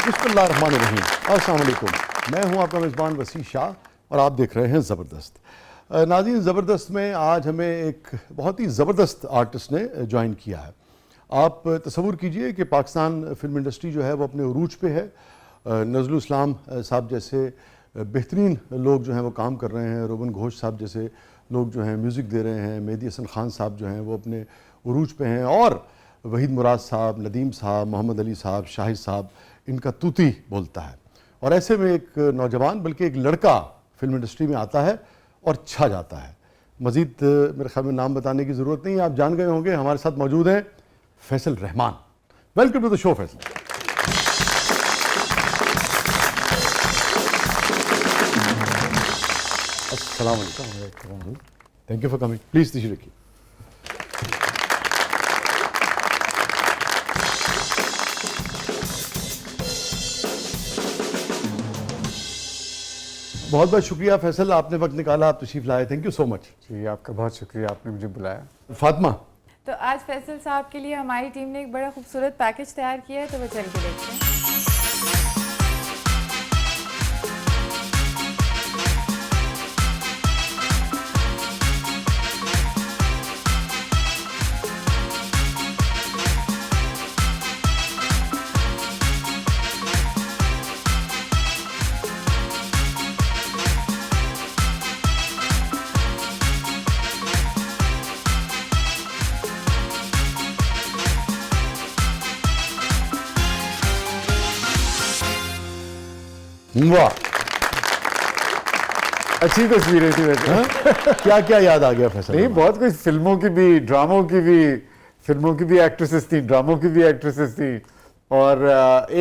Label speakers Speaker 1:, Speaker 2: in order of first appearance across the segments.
Speaker 1: बिस्मिल्लाहिर्रहमानिर्रहीम। अस्सलाम वालेकुम। मैं हूं आपका मेज़बान वसी शाह और आप देख रहे हैं ज़बरदस्त। नाज़रीन, ज़बरदस्त में आज हमें एक बहुत ही ज़बरदस्त आर्टिस्ट ने ज्वाइन किया है। आप तसव्वुर कीजिए कि पाकिस्तान फ़िल्म इंडस्ट्री जो है वो अपने उरूज पे है। नज़रुल इस्लाम साहब जैसे बेहतरीन लोग जो हैं वो काम कर रहे हैं। रोबन घोष साहब जैसे लोग जो हैं म्यूज़िक दे रहे हैं। मेहदी हसन ख़ान साहब जो हैं वो अपने उरूज पे हैं और वहीद मुराद साहब, नदीम साहब, मोहम्मद अली साहब, शाहिद साहब, इनका तूती बोलता है। और ऐसे में एक नौजवान बल्कि एक लड़का फिल्म इंडस्ट्री में आता है और छा जाता है। मज़ीद मेरे ख्याल में नाम बताने की ज़रूरत नहीं है, आप जान गए होंगे। हमारे साथ मौजूद हैं Faisal Rehman. Welcome to the show Faisal. अस्सलाम वालेकुम। Thank you for coming. Please तशरीफ़ रखिए। बहुत बहुत शुक्रिया फैसल, आपने वक्त निकाला, आप तशरीफ़ लाए। Thank you so much.
Speaker 2: जी, आपका बहुत शुक्रिया, आपने मुझे बुलाया।
Speaker 1: फातिमा,
Speaker 3: तो आज फैसल साहब के लिए हमारी टीम ने एक बड़ा खूबसूरत पैकेज तैयार किया है, तो वो चल के देखते हैं।
Speaker 1: वाह,
Speaker 2: अच्छी तस्वीरें थी वैसे।
Speaker 1: क्या क्या याद आ गया फैसल?
Speaker 2: नहीं, बहुत कुछ, फिल्मों की भी, ड्रामों की भी, फिल्मों की भी एक्ट्रेसेस थी, ड्रामों की भी एक्ट्रेसेस थी। और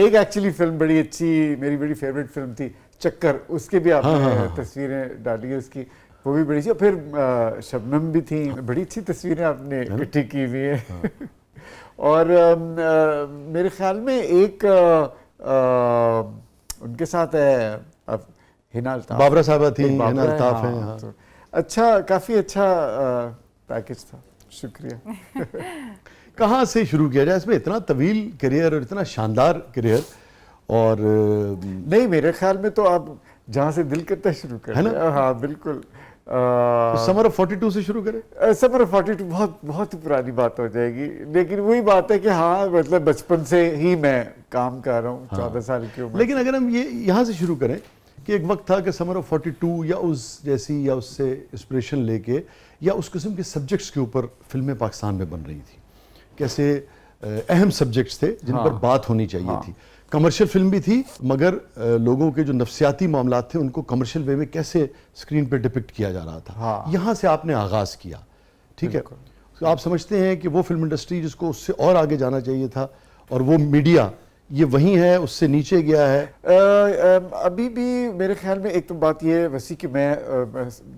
Speaker 2: एक एक्चुअली फिल्म बड़ी अच्छी, मेरी बड़ी फेवरेट फिल्म थी चक्कर, उसके भी आपने तस्वीरें डाली है उसकी, वो भी बड़ी अच्छी। और फिर शबनम भी थी, बड़ी अच्छी तस्वीरें आपने इकट्ठी की हुई है। और मेरे ख्याल में एक उनके साथ है हिना अल्ताफ,
Speaker 1: बाबरा साहबा थी, हिना
Speaker 2: बाबरा है,
Speaker 1: अल्ताफ
Speaker 2: हाँ,
Speaker 1: हैं, हाँ।
Speaker 2: तो अच्छा, काफ़ी अच्छा पैकेज था। शुक्रिया।
Speaker 1: कहाँ से शुरू किया जाए? इसमें इतना तवील करियर और इतना शानदार करियर। और
Speaker 2: नहीं, मेरे ख्याल में तो आप जहाँ से दिल करता है शुरू
Speaker 1: है ना?
Speaker 2: करें। हाँ, बिल्कुल।
Speaker 1: समर ऑफ 42 से शुरू करें।
Speaker 2: समर ऑफ 42 बहुत बहुत ही पुरानी बात हो जाएगी, लेकिन वही बात है कि हाँ, मतलब बचपन से ही मैं काम कर रहा हूँ, 14 साल की उम्र।
Speaker 1: लेकिन अगर हम ये यहाँ से शुरू करें कि एक वक्त था कि समर ऑफ 42 या उस जैसी या उससे इंस्पिरेशन लेके या उस किस्म के सब्जेक्ट्स के ऊपर फिल्में पाकिस्तान में बन रही थी। कैसे अहम सब्जेक्ट्स थे जिन पर बात होनी चाहिए थी। कमर्शियल फिल्म भी थी, मगर लोगों के जो नफ्सियाती मामलात थे उनको कमर्शियल वे में कैसे स्क्रीन पे डिपिक्ट किया जा रहा था। यहाँ से आपने आगाज़ किया, ठीक है। तो आप समझते हैं कि वो फिल्म इंडस्ट्री जिसको उससे और आगे जाना चाहिए था और वो मीडिया ये वही है, उससे नीचे गया है?
Speaker 2: अभी भी मेरे ख्याल में एक तो बात ये है वैसी कि मैं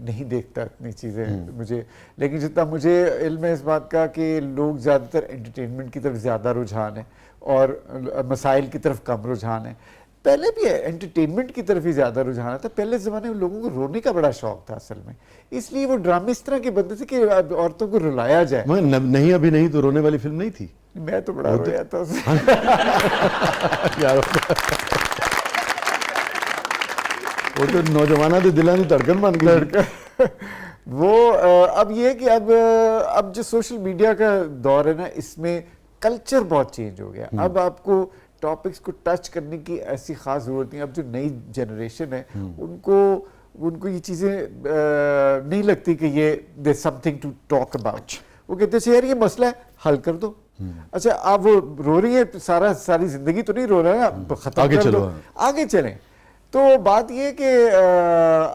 Speaker 2: नहीं देखता इतनी चीज़ें मुझे, लेकिन जितना मुझे इल्म है इस बात का कि लोग ज़्यादातर एंटरटेनमेंट की तरफ ज़्यादा रुझान है और मसाइल की तरफ कम रुझान है। पहले भी एंटरटेनमेंट की तरफ ही ज़्यादा रुझान था। पहले ज़माने में लोगों को रोने का बड़ा शौक था असल में, इसलिए वो ड्रामे इस तरह के बनते थे कि औरतों को रुलाया जाए।
Speaker 1: नहीं, अभी नहीं तो रोने वाली फिल्म नहीं थी।
Speaker 2: मैं तो बड़ा रोया था उससे।
Speaker 1: यार वो तो नौजवाना तो दिलानी धड़कन बन गई।
Speaker 2: वो अब ये कि अब जो सोशल मीडिया का दौर है ना, इसमें कल्चर बहुत चेंज हो गया। अब आपको टॉपिक्स को टच करने की ऐसी खास जरूरत नहीं। अब जो नई जनरेशन है उनको ये चीज़ें नहीं लगती कि ये there something to talk about. वो कहते हैं यार ये मसला है, हल कर दो। अच्छा, आप वो रो रही है, सारी जिंदगी तो नहीं रो रहा है ना, खत्म
Speaker 1: आगे
Speaker 2: कर
Speaker 1: चलो,
Speaker 2: दो, आगे चलें। तो बात ये कि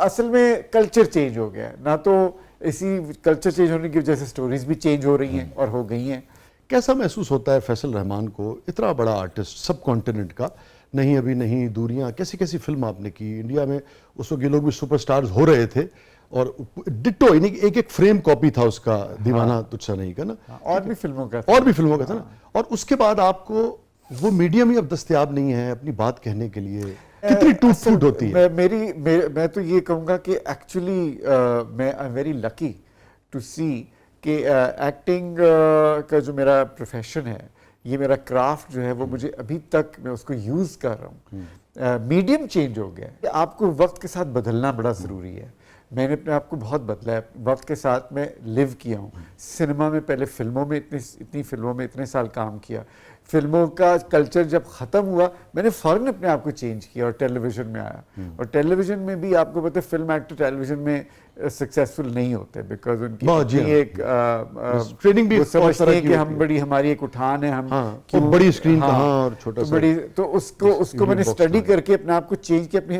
Speaker 2: असल में कल्चर चेंज हो गया है ना, तो इसी कल्चर चेंज होने की वजह से स्टोरीज भी चेंज हो रही हैं और हो गई हैं।
Speaker 1: कैसा महसूस होता है फैसल रहमान को, इतना बड़ा आर्टिस्ट सब कॉन्टिनेंट का, नहीं अभी नहीं दूरियां, कैसी कैसी फिल्म आपने की इंडिया में? उस वक्त ये लोग भी सुपरस्टार्स हो रहे थे और डिट्टो यानी एक एक फ्रेम कॉपी था उसका, दीवाना तुझसा नहीं का ना,
Speaker 2: और भी फिल्मों का
Speaker 1: था ना। और उसके बाद आपको वो मीडियम ही अब दस्तयाब नहीं है अपनी बात कहने के लिए। कितनी टूट फूट होती है?
Speaker 2: मैं तो ये कहूँगा कि एक्चुअली मैं I am very lucky to see कि एक्टिंग का जो मेरा प्रोफेशन है ये मेरा क्राफ्ट जो है वो मुझे अभी तक मैं उसको यूज़ कर रहा हूँ। मीडियम चेंज हो गया है, आपको वक्त के साथ बदलना बड़ा ज़रूरी है। मैंने अपने आप को बहुत बदला है, वक्त के साथ मैं लिव किया हूँ। सिनेमा में पहले फिल्मों में इतनी फिल्मों में इतने साल काम किया, फिल्मों का कल्चर जब ख़त्म हुआ मैंने फ़ौरन अपने आप को चेंज किया और टेलीविज़न में आया। और टेलीविज़न में भी आपको पता है फिल्म एक्टर टेलीविज़न में सक्सेसफुल नहीं होते बिकॉज उनकी एक
Speaker 1: ट्रेनिंग भी
Speaker 2: समझते हैं कि हम बड़ी हमारी एक उठान है, हम
Speaker 1: क्यों बड़ी स्क्रीन कहाँ और छोटा सा
Speaker 2: बड़ी, तो उसको मैंने स्टडी करके अपने आप को चेंज किया, अपनी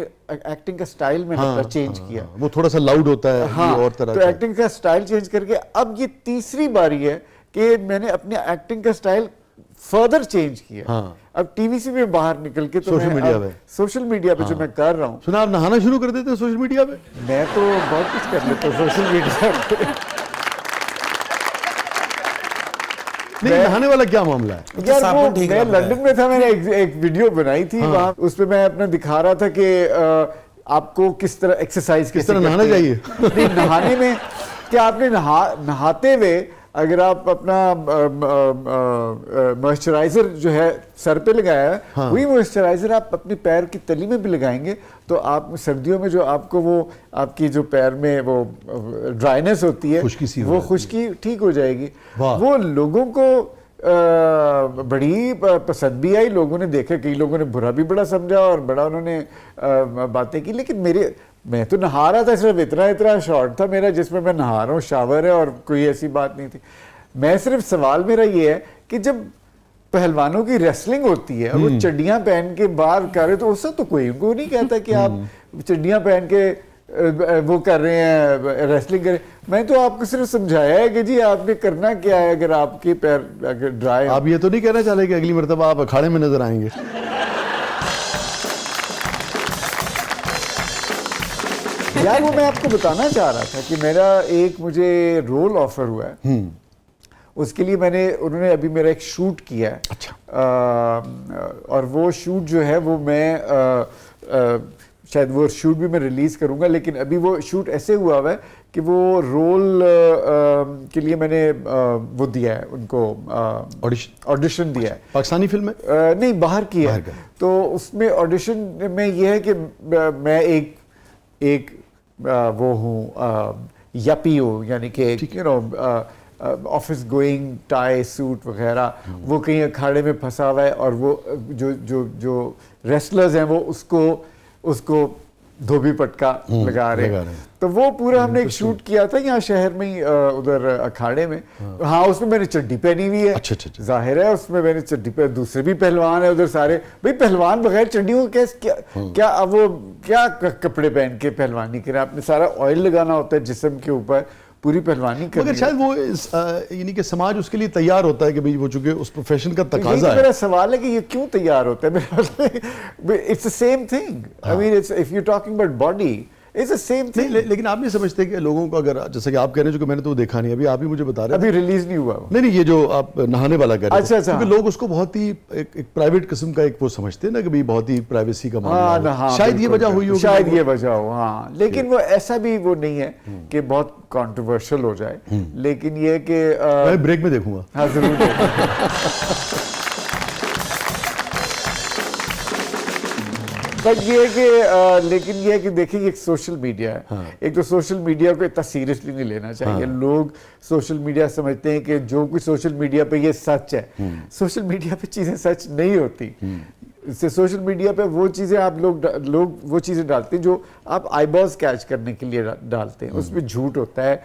Speaker 2: एक्टिंग का स्टाइल मैंने चेंज किया।
Speaker 1: वो थोड़ा सा लाउड होता है और तरह
Speaker 2: तो एक्टिंग का स्टाइल चेंज करके अब ये तीसरी बारी है कि मैंने अपनी एक्टिंग का स्टाइल फर्दर चेंज किया। अब टीवी से भी बाहर निकल के तो सोशल मीडिया पे जो मैं कर रहा हूँ।
Speaker 1: सुना आप नहाना शुरू कर देते हैं सोशल मीडिया पे?
Speaker 2: मैं तो बहुत कुछ कर लेता हूँ सोशल मीडिया पे।
Speaker 1: नहीं, नहाने वाला क्या मामला है?
Speaker 2: यार वो मैं लंदन में था, मैंने एक वीडियो बनाई थी वहाँ, उस पे मैं अपना दिखा रहा था कि आपको किस तरह एक्सरसाइज
Speaker 1: किस तरह नहाना चाहिए।
Speaker 2: नहीं, नहाने में क्या आपने नहाते हुए अगर आप अपना मॉइस्चराइजर जो है सर पे लगाया है, वही मॉइस्चराइजर आप अपने पैर की तली में भी लगाएंगे तो आप सर्दियों में जो आपको वो आपकी जो पैर में वो ड्राइनेस होती है वो खुश्की ठीक हो जाएगी। वो लोगों को बड़ी पसंद भी आई, लोगों ने देखा, कई लोगों ने बुरा भी बड़ा समझा और बड़ा उन्होंने बातें की। लेकिन मैं तो नहा रहा था, सिर्फ इतना शॉर्ट था मेरा जिसमें मैं नहा रहा हूँ, शावर है और कोई ऐसी बात नहीं थी। मैं सिर्फ सवाल मेरा ये है कि जब पहलवानों की रेसलिंग होती है और वो चड्डियाँ पहन के बाहर कर रहे तो उससे तो कोई उनको नहीं कहता कि आप चड्डियाँ पहन के वो कर रहे हैं रेसलिंग करें। मैं तो आपको सिर्फ समझाया है कि जी आपने करना क्या है अगर आपके पैर अगर ड्राई।
Speaker 1: आप ये तो नहीं कहना चाह रहे कि अगली मरतबा आप अखाड़े में नजर आएंगे?
Speaker 2: यार वो मैं आपको बताना चाह रहा था कि मेरा एक मुझे रोल ऑफर हुआ है, उसके लिए उन्होंने अभी मेरा एक शूट किया है।
Speaker 1: अच्छा।
Speaker 2: और वो शूट जो है वो मैं शायद वो शूट भी मैं रिलीज करूंगा, लेकिन अभी वो शूट ऐसे हुआ है कि वो रोल के लिए मैंने वो दिया है उनको ऑडिशन दिया है।
Speaker 1: पाकिस्तानी फिल्म है?
Speaker 2: नहीं, बाहर की है। तो उसमें ऑडिशन में ये है कि मैं एक वो हूँ यपी हूँ, यानी कि you no office going tie suit वगैरह, वो कहीं अखाड़े में फंसा हुआ है और वो जो रेसलर्स हैं वो उसको धोबी पटका लगा रहे हैं। तो वो पूरा हमने एक शूट किया था यहाँ शहर में ही उधर अखाड़े में। हाँ, उसमें मैंने चड्डी पहनी हुई है।
Speaker 1: अच्छा।
Speaker 2: जाहिर है उसमें मैंने चड्डी पहनी, दूसरे भी पहलवान है उधर सारे। भाई पहलवान बगैर चड्डियों क्या अब वो क्या कपड़े पहन के पहलवानी करें? आपने सारा ऑयल लगाना होता है जिस्म के ऊपर, पूरी पहलवानी करनी।
Speaker 1: मगर शायद वो यानी कि समाज उसके लिए तैयार होता है कि भाई वो चूंकि उस प्रोफेशन का तकाजा है।
Speaker 2: मेरा सवाल है कि ये क्यों तैयार होता है? It's the same thing. I mean it's if you talking about body it's the same thing.
Speaker 1: लेकिन आप नहीं समझते कि लोगों को, अगर जैसे कि आप कह रहे हैं, जो कि मैंने तो देखा नहीं, अभी आप ही मुझे बता रहे हैं,
Speaker 2: अभी रिलीज नहीं हुआ।
Speaker 1: नहीं, ये जो आप नहाने वाला कह रहे हैं,
Speaker 2: अच्छा।
Speaker 1: क्योंकि लोग उसको बहुत ही एक प्राइवेट किस्म का एक वो समझते हैं ना कि भाई बहुत ही प्राइवेसी का मामला है। शायद ये वजह हुई हो,
Speaker 2: शायद ये वजह हो। हाँ, लेकिन वो ऐसा भी वो नहीं है कि बहुत कंट्रोवर्शियल हो जाए। लेकिन ये कि
Speaker 1: मैं ब्रेक में देखूंगा।
Speaker 2: हाँ, जरूर। बट ये है कि लेकिन ये है कि देखिए एक सोशल मीडिया है। एक तो सोशल मीडिया को इतना सीरियसली नहीं लेना चाहिए। लोग सोशल मीडिया समझते हैं कि जो कुछ सोशल मीडिया पे ये सच है। सोशल मीडिया पे चीज़ें सच नहीं होती। सोशल मीडिया पे वो चीज़ें आप लोग वो चीज़ें डालते हैं जो आप आईबॉल्स कैच करने के लिए डालते हैं। उसमें झूठ होता है,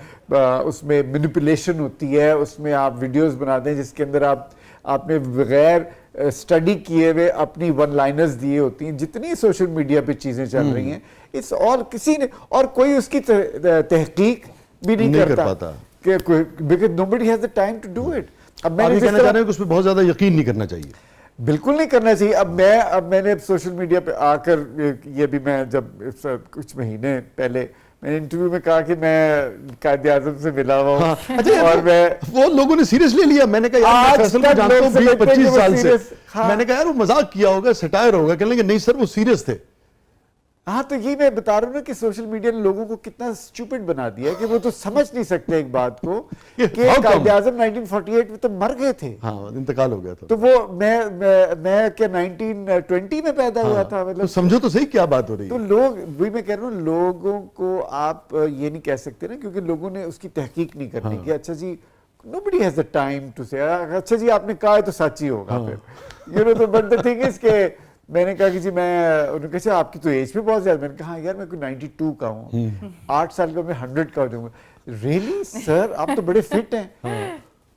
Speaker 2: उसमें मैनिपुलेशन होती है, उसमें आप वीडियोस बनाते हैं जिसके अंदर आपने बगैर स्टडी किए हुए अपनी वन लाइनर्स दिए होती हैं। जितनी सोशल मीडिया पे चीज़ें चल रही हैं, इट्स और किसी ने और कोई उसकी तहकीक भी नहीं कर पाता because nobody has the time to do it. अब मैंने
Speaker 1: कहना चाह रहे हैं कि उसमें बहुत ज़्यादा यकीन नहीं करना चाहिए।
Speaker 2: बिल्कुल नहीं करना चाहिए। अब मैंने सोशल मीडिया पे आकर ये भी मैं जब कुछ महीने पहले मैंने इंटरव्यू में कहा कि मैं कायद-ए-आज़म से मिला हुआ हूँ।
Speaker 1: अच्छा, और वो लोगों ने सीरियस ले लिया। मैंने कहा यार, मैं फैसल को जानता हूँ 20-25 साल से। मैंने कहा यार वो मजाक किया होगा, सटायर होगा। कहने लगे नहीं सर, वो सीरियस थे।
Speaker 2: हाँ, तो ये मैं बता रहा हूँ ना कि सोशल मीडिया ने लोगों को कितना स्टूपिड बना दिया कि वो तो समझ नहीं सकते एक बात को कि
Speaker 1: How come?
Speaker 2: कायद-ए-आज़म 1948 में तो मर गए थे।
Speaker 1: हाँ, इंतकाल हो गया था।
Speaker 2: तो वो मैं क्या 1920 में पैदा हुआ था,
Speaker 1: तो
Speaker 2: मतलब
Speaker 1: समझो तो सही क्या बात हो रही
Speaker 2: तो
Speaker 1: है।
Speaker 2: लोग, वही मैं कह रहा हूँ, लोगों को आप ये नहीं कह सकते ना, क्योंकि लोगों ने उसकी तहकीक नहीं करनी कि अच्छा जी nobody has the time to say अच्छा जी आपने कहा है तो सच ही होगा फिर, you know, तो but the thing is कि मैंने कहा कि जी मैं, उन्होंने कहा आपकी तो एज भी बहुत ज्यादा, मैंने कहा यार मैं कोई 92 का हूँ, 8 साल का मैं 100 का हो जाऊंगा। रियली सर आप तो बड़े फिट हैं।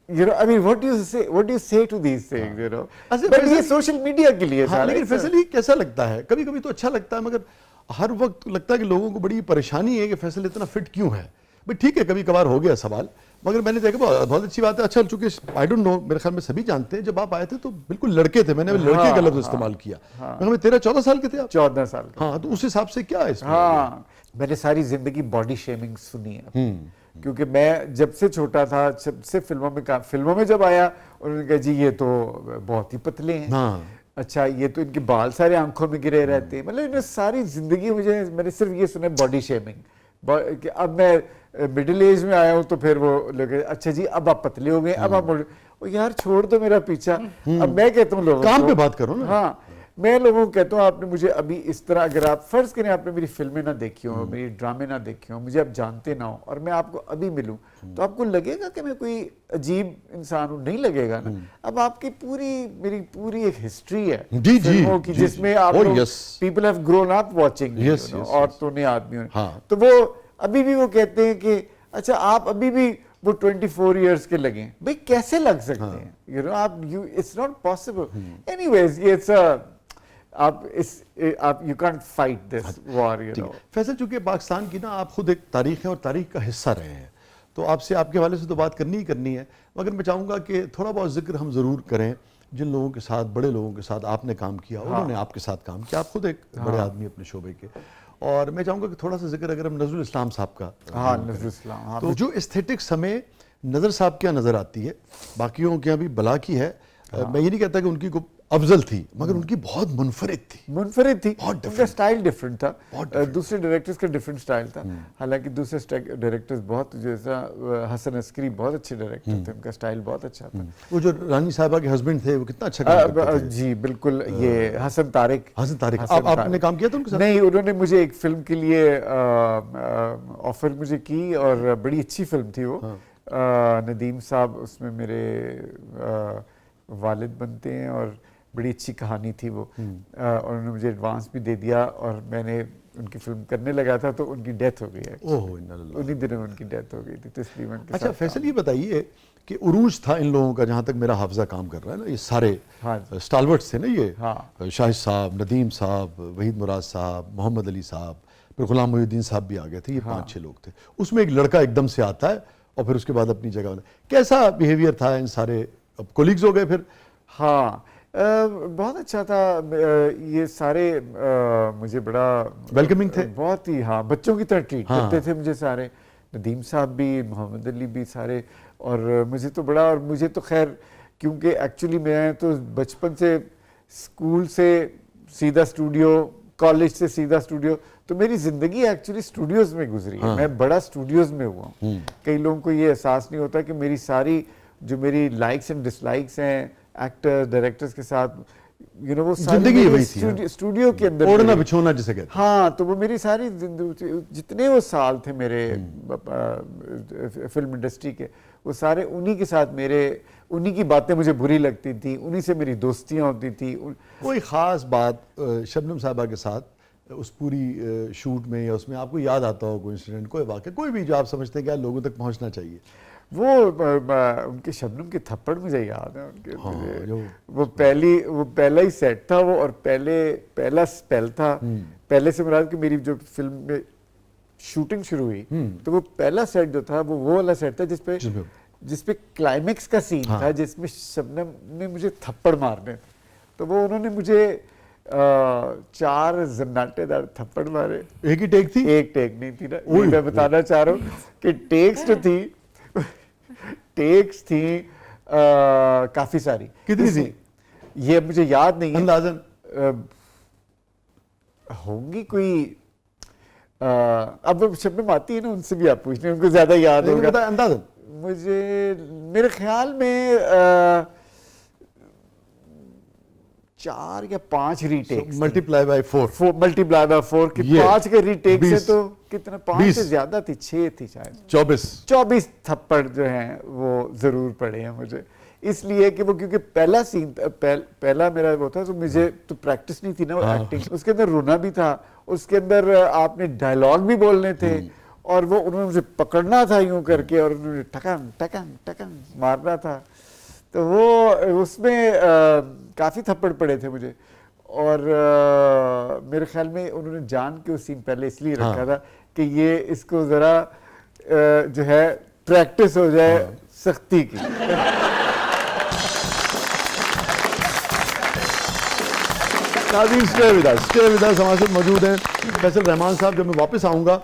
Speaker 2: You know, I mean, what do you say to these things, you know? But ये सोशल मीडिया के लिए
Speaker 1: हाँ,
Speaker 2: सारा
Speaker 1: लेकिन फैसल ये कैसा लगता है, कभी कभी तो अच्छा लगता है, मगर हर वक्त लगता है कि लोगों को बड़ी परेशानी है कि फैसल इतना फिट क्यों है। भाई ठीक है, कभी कभार हो गया सवाल, मगर मैंने देखा बहुत अच्छी बात है। अच्छा, चूंकि आई डोंट नो, मेरे ख्याल में सभी जानते हैं, जब आप आए थे तो बिल्कुल लड़के थे, मैंने लड़के का लफ्ज इस्तेमाल किया। मैं 13-14 साल के थे आप?
Speaker 2: 14 साल का।
Speaker 1: हाँ, तो उस हिसाब से क्या है इसमें?
Speaker 2: हाँ, मैंने सारी जिंदगी बॉडी शेमिंग सुनी है, क्योंकि मैं जब से छोटा था, जब से फिल्मों में जब आया, उन्होंने कहा जी ये तो बहुत ही पतले हैं,
Speaker 1: हाँ।
Speaker 2: अच्छा ये तो इनके बाल सारे आंखों में गिरे रहते हैं, मतलब इन्हें सारी जिंदगी मैंने सिर्फ ये सुना बॉडी शेमिंग। अब मैं मिडिल एज में आया हूँ तो फिर वो लोग अच्छा जी अब आप पतले हो गए, अब आप यार छोड़ दो मेरा पीछा। अब मैं कहता हूँ लोगों
Speaker 1: काम
Speaker 2: को,
Speaker 1: पे बात करो ना।
Speaker 2: हाँ, मैं लोगों को कहता हूँ आपने मुझे अभी इस तरह, अगर आप फर्ज करें आपने मेरी फिल्में ना देखी हो, मेरी ड्रामे ना देखे हो, मुझे आप जानते ना हो, और मैं आपको अभी मिलूं, तो आपको लगेगा कि मैं कोई अजीब इंसान हूँ? नहीं लगेगा ना। अब आपकी मेरी पूरी एक हिस्ट्री है
Speaker 1: जी,
Speaker 2: फिल्मों की,
Speaker 1: जी,
Speaker 2: जिसमें
Speaker 1: जी।
Speaker 2: आप
Speaker 1: Oh,
Speaker 2: लोग
Speaker 1: yes.
Speaker 2: People have grown up watching,
Speaker 1: Yes, yes,
Speaker 2: औरतों ने, आदमियों ने,
Speaker 1: हाँ।
Speaker 2: तो वो अभी भी वो कहते हैं कि अच्छा आप अभी भी वो 24 इयर्स के लगे। भाई कैसे लग सकते हैं, यू नो, आप इट्स नॉट पॉसिबल। एनीवेज आप you can't fight this war, you know.
Speaker 1: Faisal, चूंकि पाकिस्तान की ना आप खुद एक तारीख है और तारीख का हिस्सा रहे हैं, तो आपसे आपके हवाले से तो बात करनी ही करनी है, मगर मैं चाहूँगा कि थोड़ा बहुत जिक्र हम ज़रूर करें जिन लोगों के साथ, बड़े लोगों के साथ आपने काम किया, उन्होंने आपके साथ काम किया। आप खुद एक बड़े आदमी अपने शोबे के, और मैं चाहूँगा कि थोड़ा सा जिक्र अगर हम नज़रुल इस्लाम साहब का,
Speaker 2: हाँ, नज़रुल इस्लाम, हाँ,
Speaker 1: तो जो एस्थेटिक्स हमें नज़र साहब क्या नज़र आती है, बाकियों के यहाँ भी भला की है। मैं ये नहीं कहता कि उनकी को अफजल थी, मगर उनकी बहुत मुनफरिद थी, उनका स्टाइल डिफरेंट था, दूसरे डायरेक्टर्स का डिफरेंट स्टाइल था। हालांकि दूसरे डायरेक्टर्स बहुत, जैसा हसन अस्करी बहुत अच्छे डायरेक्टर थे, उनका स्टाइल बहुत अच्छा था। वो जो रानी साहिबा के हस्बैंड थे वो कितना अच्छा काम करते थे।
Speaker 2: जी बिल्कुल, ये हसन तारिक
Speaker 1: आपने काम किया था उनके साथ?
Speaker 2: नहीं, उन्होंने मुझे एक फिल्म के लिए ऑफर मुझे की, और बड़ी अच्छी फिल्म थी वो। नदीम साहब उसमें मेरे वालिद बनते हैं, और बड़ी अच्छी कहानी थी वो, और उन्होंने मुझे एडवांस भी दे दिया, और मैंने उनकी फिल्म करने लगा था तो उनकी डेथ हो गई है। उन्हीं दिनों में उनकी डेथ हो गई थी, तो इसलिए मैं उनके
Speaker 1: अच्छा
Speaker 2: साथ
Speaker 1: फैसल, ये बताइए कि उरूज था इन लोगों का, जहाँ तक मेरा हाफजा काम कर रहा है ना, ये सारे स्टालवर्ट्स थे ना, ये शाहिद साहब, नदीम साहब, वहीद मुराद साहब, मोहम्मद अली साहब, फिर गुलाम मोहिउद्दीन साहब भी आ गए थे, ये 5-6 लोग थे। उसमें एक लड़का एकदम से आता है और फिर उसके बाद अपनी जगह। कैसा बिहेवियर था इन सारे, अब कोलीग्स हो गए फिर?
Speaker 2: हाँ, बहुत अच्छा था, ये सारे मुझे बड़ा
Speaker 1: वेलकमिंग थे,
Speaker 2: बहुत ही, हाँ, बच्चों की तरह ट्रीट करते थे मुझे सारे, नदीम साहब भी, मोहम्मद अली भी, सारे। और मुझे तो बड़ा, और मुझे तो खैर, क्योंकि एक्चुअली मैं तो बचपन से स्कूल से सीधा स्टूडियो, कॉलेज से सीधा स्टूडियो, तो मेरी जिंदगी एक्चुअली स्टूडियोज में गुजरी है। मैं बड़ा स्टूडियोज में हुआ हूँ। कई लोगों को ये एहसास नहीं होता कि मेरी सारी जो मेरी लाइक्स एंड डिसलाइक्स हैं एक्टर्स, डायरेक्टर्स के साथ, यू नो, वो
Speaker 1: जिंदगी वही थी,
Speaker 2: स्टूडियो के अंदर
Speaker 1: ओढ़ना बिछोना जिसे कहते हैं।
Speaker 2: हाँ, तो वो मेरी सारी जितने वो साल थे मेरे फिल्म इंडस्ट्री के, वो सारे उन्हीं के साथ मेरे, उन्हीं की बातें मुझे बुरी लगती थी, उन्हीं से मेरी दोस्तियाँ होती थी।
Speaker 1: कोई ख़ास बात शबनम साहबा के साथ उस पूरी शूट में या उसमें आपको याद आता हो, कोई इंसिडेंट, कोई वाक़या, कोई भी जो आप समझते हैं कि लोगों तक पहुंचना चाहिए?
Speaker 2: वो उनके शबनम के थप्पड़ मुझे याद है उनके।
Speaker 1: हाँ,
Speaker 2: वो पहला ही सेट था वो, और पहला स्पेल था। पहले से मुराद कि मेरी जो फिल्म में शूटिंग शुरू हुई, तो वो पहला सेट जो था वो वाला सेट था जिसपे क्लाइमेक्स का सीन था, जिसमें शबनम ने मुझे थप्पड़ मारने, तो वो उन्होंने मुझे 4 जन्नाटेदार थप्पड़ मारे।
Speaker 1: एक ही टेक थी?
Speaker 2: एक टेक नहीं थी ना, ये मैं बताना चाह रहा हूँ कि टेक्स जो थी, टेक्स थी काफी सारी।
Speaker 1: कितनी थी?
Speaker 2: ये मुझे याद नहीं है,
Speaker 1: अंदाजन
Speaker 2: होंगी कोई अब शबनम आती है ना, उनसे भी आप पूछ लें, उनको ज्यादा याद
Speaker 1: लेकिन
Speaker 2: होगा।
Speaker 1: पता है अंदाजन
Speaker 2: मुझे मेरे ख्याल में 4 या 5 retakes,
Speaker 1: multiply by 4
Speaker 2: multiply by 4 के
Speaker 1: ये
Speaker 2: 5 के रीटेक से
Speaker 1: 20
Speaker 2: तो कितना 5 से
Speaker 1: 20
Speaker 2: ज्यादा थी, 6 थी शायद,
Speaker 1: 24
Speaker 2: थप्पड़ जो हैं वो जरूर पड़े हैं मुझे, इसलिए कि वो क्योंकि पहला सीन पहला मेरा वो था, तो मुझे तो प्रैक्टिस नहीं थी ना वो एक्टिंग, उसके अंदर रोना भी था, उसके अंदर आपने डायलॉग भी बोलने थे, और वो उन्होंने मुझे पकड़ना था यूं करके, और उन्होंने टकंग टकंग टकंग मारना था, तो वो उसमें काफ़ी थप्पड़ पड़े थे मुझे। और मेरे ख्याल में उन्होंने जान के वो सीन पहले इसलिए रखा था कि ये इसको ज़रा जो है प्रैक्टिस हो जाए सख्ती की।
Speaker 1: नाज़रीन स्टे विद अस हमारे साथ मौजूद हैं फैसल रहमान साहब। जब मैं वापस आऊँगा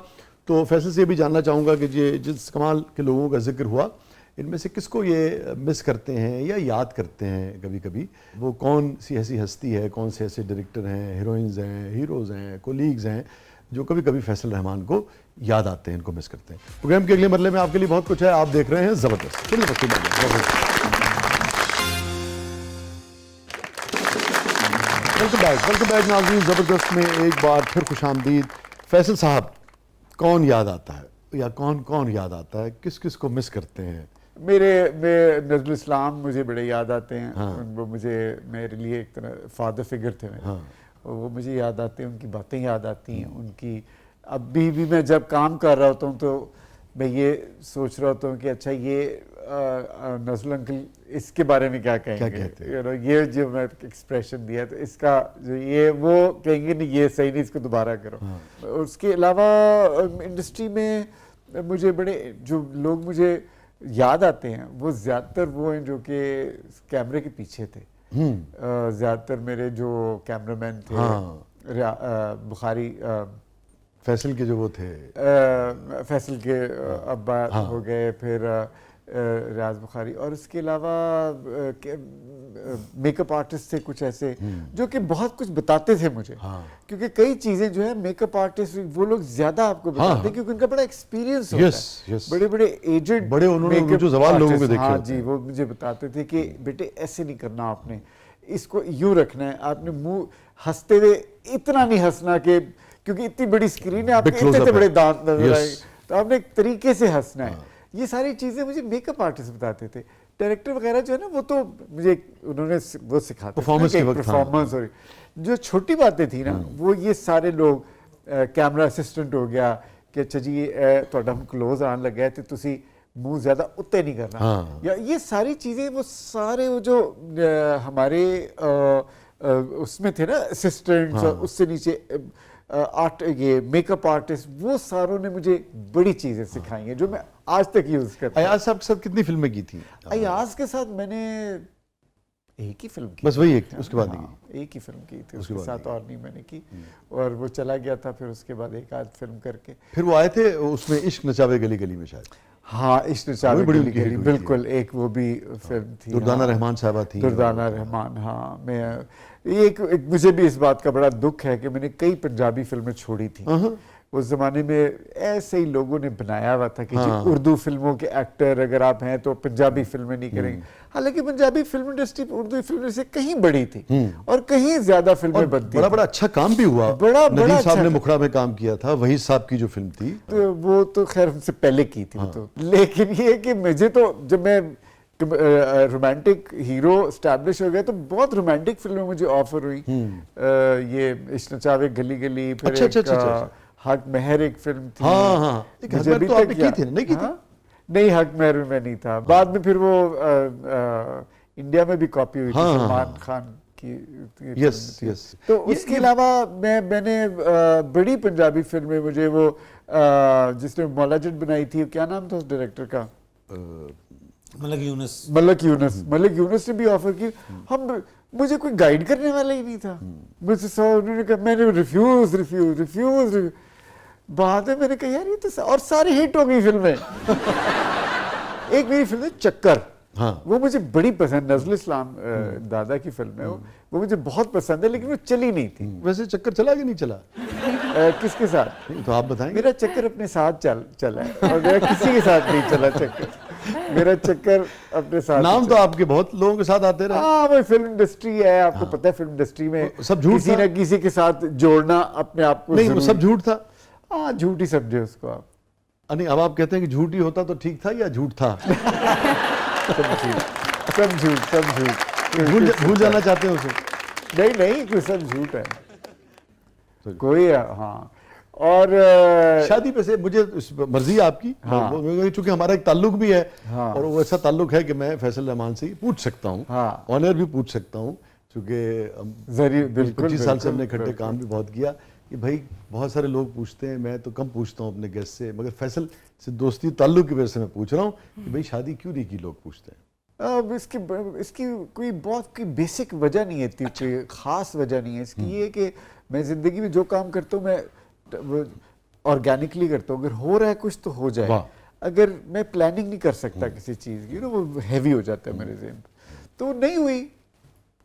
Speaker 1: तो फैसल से ये भी जानना चाहूँगा कि ये जिस कमाल के लोगों का जिक्र हुआ, इनमें से किसको ये मिस करते हैं या याद करते हैं कभी कभी, वो कौन सी ऐसी हस्ती है, कौन से ऐसे डायरेक्टर हैं, हीरोइंस हैं, हीरोज़ हैं, कोलीग्स हैं जो कभी कभी फैसल रहमान को याद आते हैं, इनको मिस करते हैं। प्रोग्राम के अगले मरले में आपके लिए बहुत कुछ है, आप देख रहे हैं ज़बरदस्त। वेलकम बैक नाज़रीन। ज़बरदस्त में एक बार फिर खुशामदीद। फैसल साहब, कौन याद आता है या कौन कौन याद आता है, किस किस को मिस करते हैं?
Speaker 2: मेरे नज़रुल इस्लाम मुझे बड़े याद आते हैं। वो मुझे मेरे लिए एक तरह फादर फिगर थे मेरे। वो मुझे याद आते हैं, उनकी बातें याद आती हैं, उनकी अभी भी मैं जब काम कर रहा होता हूँ तो मैं ये सोच रहा होता हूँ कि अच्छा ये नज़रुल अंकल इसके बारे में क्या कहेंगे, ये जो मैं एक्सप्रेशन दिया तो इसका जो ये वो कहेंगे नहीं, ये सही नहीं, इसको दोबारा करो। उसके अलावा इंडस्ट्री में मुझे बड़े जो लोग मुझे याद आते हैं वो ज़्यादातर वो हैं जो कि कैमरे के पीछे थे। ज़्यादातर मेरे जो कैमरामैन थे, बुखारी
Speaker 1: फैसल के जो वो थे,
Speaker 2: फैसल के अब्बा हो गए, फिर रियाज बुखारी, और उसके अलावा मेकअप आर्टिस्ट थे कुछ ऐसे जो कि बहुत कुछ बताते थे मुझे। क्योंकि कई चीज़ें जो है मेकअप आर्टिस्ट वो लोग ज़्यादा आपको बताते हैं क्योंकि उनका बड़ा एक्सपीरियंस होता है। बड़े बड़े एजेड
Speaker 1: बड़े उन्होंने जो सवाल लोगों के देखे,
Speaker 2: हाँ जी, वो मुझे बताते थे कि बेटे ऐसे नहीं करना, आपने इसको यूँ रखना है, आपने मुँह हंसते हुए इतना नहीं हंसना कि क्योंकि इतनी बड़ी स्क्रीन है, आपके इतने बड़े दांत नजर आए, तो आपने एक तरीके से हंसना है। ये सारी चीज़ें मुझे मेकअप आर्टिस्ट बताते थे। डायरेक्टर वगैरह जो है ना वो तो मुझे उन्होंने वो सिखाते परफॉर्मेंस, और जो छोटी बातें थी ना वो ये सारे लोग, कैमरा असिस्टेंट हो गया कि अच्छा जी थोड़ा हम क्लोज आने लग गए तो तुसी मुंह ज़्यादा उत्ते नहीं करना, या ये सारी चीज़ें वो सारे वो जो हमारे उसमें थे ना असिस्टेंट्स, और उससे नीचे ये मेकअप आर्टिस्ट, वो सारों ने मुझे बड़ी चीज़ें सिखाई हैं जो मैं आज तक यूज़ करता हूँ।
Speaker 1: अयाज साहब के साथ कितनी फिल्में की थी?
Speaker 2: अयाज के साथ मैंने एक ही फिल्म की,
Speaker 1: बस वही एक, उसके बाद
Speaker 2: एक ही फिल्म की थी, उसके साथ और नहीं मैंने की, और वो चला गया था फिर उसके बाद एक आध फिल्म करके।
Speaker 1: फिर वो आए थे उसमें इश्क नचावे गली गली में शायद।
Speaker 2: हाँ, इश्क नचावे गली गली, बिल्कुल, एक वो भी फिल्म थी।
Speaker 1: दुर्दाना रहमान साहबा थी।
Speaker 2: दुर्दाना रहमान, हाँ। मैं एक मुझे भी इस बात का बड़ा दुख है कि मैंने कई पंजाबी फिल्में छोड़ी थी। उस ज़माने में ऐसे ही लोगों ने बनाया हुआ था कि जी उर्दू फिल्मों के एक्टर अगर आप हैं तो पंजाबी फिल्में नहीं करेंगे। हालांकि Punjabi film industry Urdu film से कहीं बड़ी थी और कहीं ज्यादा फिल्में बनती,
Speaker 1: बड़ा अच्छा काम भी हुआ।
Speaker 2: बड़ा
Speaker 1: नदीम साहब ने मुखड़ा में काम किया था, वही साहब की जो फिल्म थी,
Speaker 2: तो वो तो खैर उनसे पहले की थी। तो लेकिन ये कि मुझे तो जब मैं रोमांटिक हीरो स्टैब्लिश हो गया तो बहुत रोमांटिक फिल्में मुझे ऑफर हुई। ये इश्क नचावे गली गली, फिर हक महर एक फिल्म थी।
Speaker 1: तो आपने की थी, नहीं की थी?
Speaker 2: नहीं, हक महर में नहीं था। बाद में फिर वो इंडिया में भी कॉपी हुई थी, सलमान खान की।
Speaker 1: यस।
Speaker 2: तो उसके अलावा मैंने बड़ी पंजाबी फिल्में, मुझे वो जिसने मौला जट बनाई थी, क्या नाम था उस डायरेक्टर का?
Speaker 4: मलक
Speaker 2: यूनुस ने भी ऑफर की। मुझे कोई गाइड करने वाला ही नहीं था। मुझसे उन्होंने कहा, मैंने रिफ्यूज। बाद में मैंने कहा यार ये तो, और सारी हिट हो गई फिल्में। एक मेरी फिल्म है चक्कर, वो मुझे बड़ी पसंद, नज़रुल इस्लाम दादा की फिल्म है वो मुझे बहुत पसंद है, लेकिन वो चली नहीं थी।
Speaker 1: वैसे चक्कर चला कि नहीं चला?
Speaker 2: किसके साथ?
Speaker 1: नहीं, तो आप बताएंगे।
Speaker 2: मेरा चक्कर अपने साथ चला है और मेरा किसी के साथ नहीं चला चक्कर। मेरा चक्कर अपने साथ।
Speaker 1: नाम तो आपके बहुत लोगों के साथ आते रहे।
Speaker 2: हाँ, वो फिल्म इंडस्ट्री है, आपको पता है फिल्म इंडस्ट्री में
Speaker 1: सब झूठ
Speaker 2: किसी
Speaker 1: था।
Speaker 2: ना किसी के साथ जोड़ना अपने आप को।
Speaker 1: नहीं, वो सब झूठ था।
Speaker 2: हाँ, झूठ ही समझे उसको आप।
Speaker 1: नहीं, अब आप कहते हैं कि झूठ ही होता तो ठीक था या झूठ था?
Speaker 2: सब झूठ सब झूठ।
Speaker 1: भूल जाना चाहते हैं उसे?
Speaker 2: नहीं कोई सब झूठ है कोई। हाँ, और
Speaker 1: शादी पे से मुझे मर्जी है आपकी।
Speaker 2: हाँ।
Speaker 1: चूंकि हमारा एक ताल्लुक भी है।
Speaker 2: हाँ।
Speaker 1: और वो ऐसा ताल्लुक है कि मैं फैसल रहमान से ही पूछ सकता हूँ।
Speaker 2: हाँ।
Speaker 1: ऑनर भी पूछ सकता हूँ, चूंकि
Speaker 2: जरिए बिल्कुल
Speaker 1: 25 साल से हमने
Speaker 2: बिल्कुल,
Speaker 1: इकट्ठे काम भी बहुत किया कि भाई बहुत सारे लोग पूछते हैं, मैं तो कम पूछता हूँ अपने गेस्ट से, मगर फैसल से दोस्ती ताल्लुक की वजह से मैं पूछ रहा हूँ कि भाई शादी क्यों नहीं की, लोग पूछते हैं।
Speaker 2: अब इसकी कोई बहुत कोई बेसिक वजह नहीं है, कोई खास वजह नहीं है इसकी। ये कि मैं ज़िंदगी में जो काम करता हूँ मैं ऑर्गेनिकली करता हूँ। अगर हो रहा है कुछ तो हो जाए। अगर मैं प्लानिंग नहीं कर सकता किसी चीज़ की, वो हैवी हो जाता है मेरे ज़हन। तो नहीं हुई,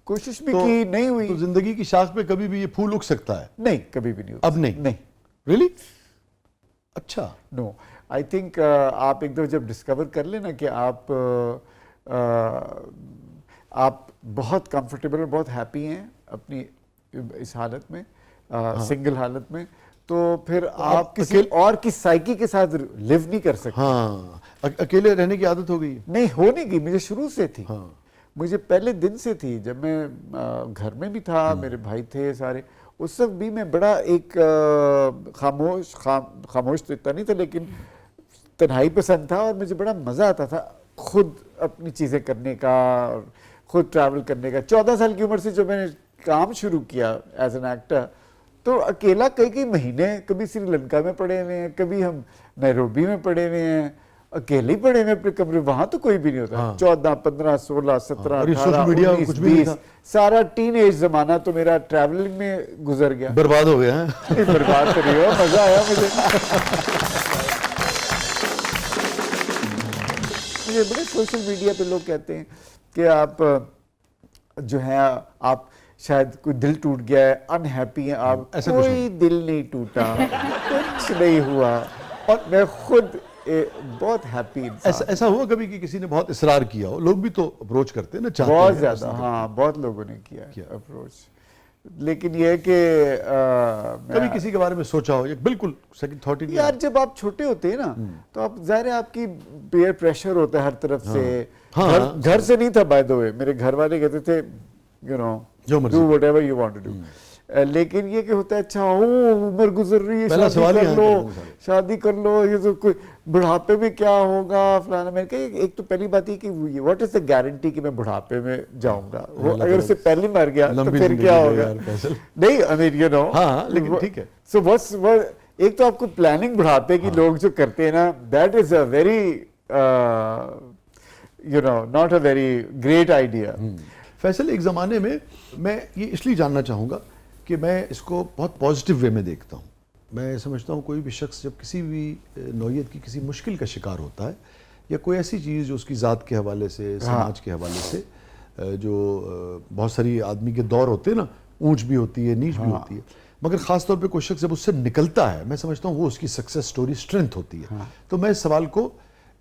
Speaker 2: कोशिश भी की, नहीं हुई।
Speaker 1: तो जिंदगी की शाख पे कभी भी ये फूल उग सकता है?
Speaker 2: नहीं, कभी भी नहीं।
Speaker 1: अब नहीं? रियली? अच्छा।
Speaker 2: नो, आई थिंक आप एक दो जब डिस्कवर कर लेना कि आप बहुत कंफर्टेबल और बहुत हैप्पी हैं अपनी इस हालत में, सिंगल हालत में, तो फिर आप किसी और की साइकी के साथ लिव नहीं कर सकते।
Speaker 1: हाँ, अकेले रहने की आदत हो गई?
Speaker 2: नहीं, हो नहीं गई, मुझे शुरू से थी।
Speaker 1: हाँ।
Speaker 2: मुझे पहले दिन से थी, जब मैं घर में भी था, मेरे भाई थे सारे, उस वक्त भी मैं बड़ा एक खामोश तो इतना नहीं था, लेकिन तन्हाई पसंद था और मुझे बड़ा मज़ा आता था खुद अपनी चीज़ें करने का और खुद ट्रैवल करने का। 14 साल की उम्र से जब मैंने काम शुरू किया एज एन एक्टर, तो अकेला कई महीने, कभी श्रीलंका में पड़े हुए हैं, कभी हम नैरोबी में पड़े हुए हैं, अकेले ही पड़े हुए अपने कमरे, वहां तो कोई भी नहीं होता। हाँ। 14, 15, 16, 17, 18, 19, 20, सारा टीनेज जमाना तो मेरा ट्रैवलिंग में गुजर गया।
Speaker 1: बर्बाद हो गया है?
Speaker 2: बर्बाद तो नहीं हुआ, मजा आया मुझे। मुझे बड़े सोशल मीडिया पे लोग कहते हैं कि आप जो है, आप शायद कोई दिल टूट गया है, अनहैप्पी हैं आप। कोई दिल नहीं टूटा, कुछ नहीं हुआ, और मैं खुद बहुत हैप्पी।
Speaker 1: ऐसा हुआ कभी कि किसी ने बहुत इसरार किया हो? लोग भी तो अप्रोच करते हैं ना, चाहते
Speaker 2: बहुत
Speaker 1: हैं,
Speaker 2: ज्यादा। हाँ, बहुत लोगों ने किया अप्रोच, लेकिन ये कि
Speaker 1: कभी किसी के बारे में सोचा हो? बिल्कुल सेकंड थॉट ही नहीं?
Speaker 2: यार, जब आप छोटे होते हैं ना, तो आप जाहिर है आपकी पेयर प्रेशर होता है हर तरफ से। घर से नहीं था, बाय द वे, मेरे घर वाले कहते थे you know do whatever you want to do, लेकिन ये कि होता है अच्छा उम्र गुजर रही है, शादी कर लो, ये तो कोई बुढ़ापे में क्या होगा फलाना। मैंने कहा एक तो पहली बात ही कि व्हाट इज द गारंटी कि मैं बुढ़ापे में जाऊंगा, वो अगर उससे पहले मर गया तो फिर क्या होगा? नहीं, आई मीन यू नो।
Speaker 1: हाँ, लेकिन ठीक है।
Speaker 2: सो बस एक तो आपको प्लानिंग बुढ़ापे की लोग जो करते हैं ना, that is a very you know not a very great idea.
Speaker 1: Faisal, एक ज़माने में मैं ये इसलिए जानना चाहूँगा कि मैं इसको बहुत पॉजिटिव वे में देखता हूँ। मैं समझता हूँ कोई भी शख्स जब किसी भी नौइयत की किसी मुश्किल का शिकार होता है, या कोई ऐसी चीज़ जो उसकी ज़ात के हवाले से, समाज के हवाले से, जो बहुत सारी आदमी के दौर होते हैं ना, ऊंच भी होती है, नीच भी होती है, मगर ख़ास तौर पे कोई शख्स जब उससे निकलता है, मैं समझता हूँ वो उसकी सक्सेस स्टोरी, स्ट्रेंथ होती है। तो मैं इस सवाल को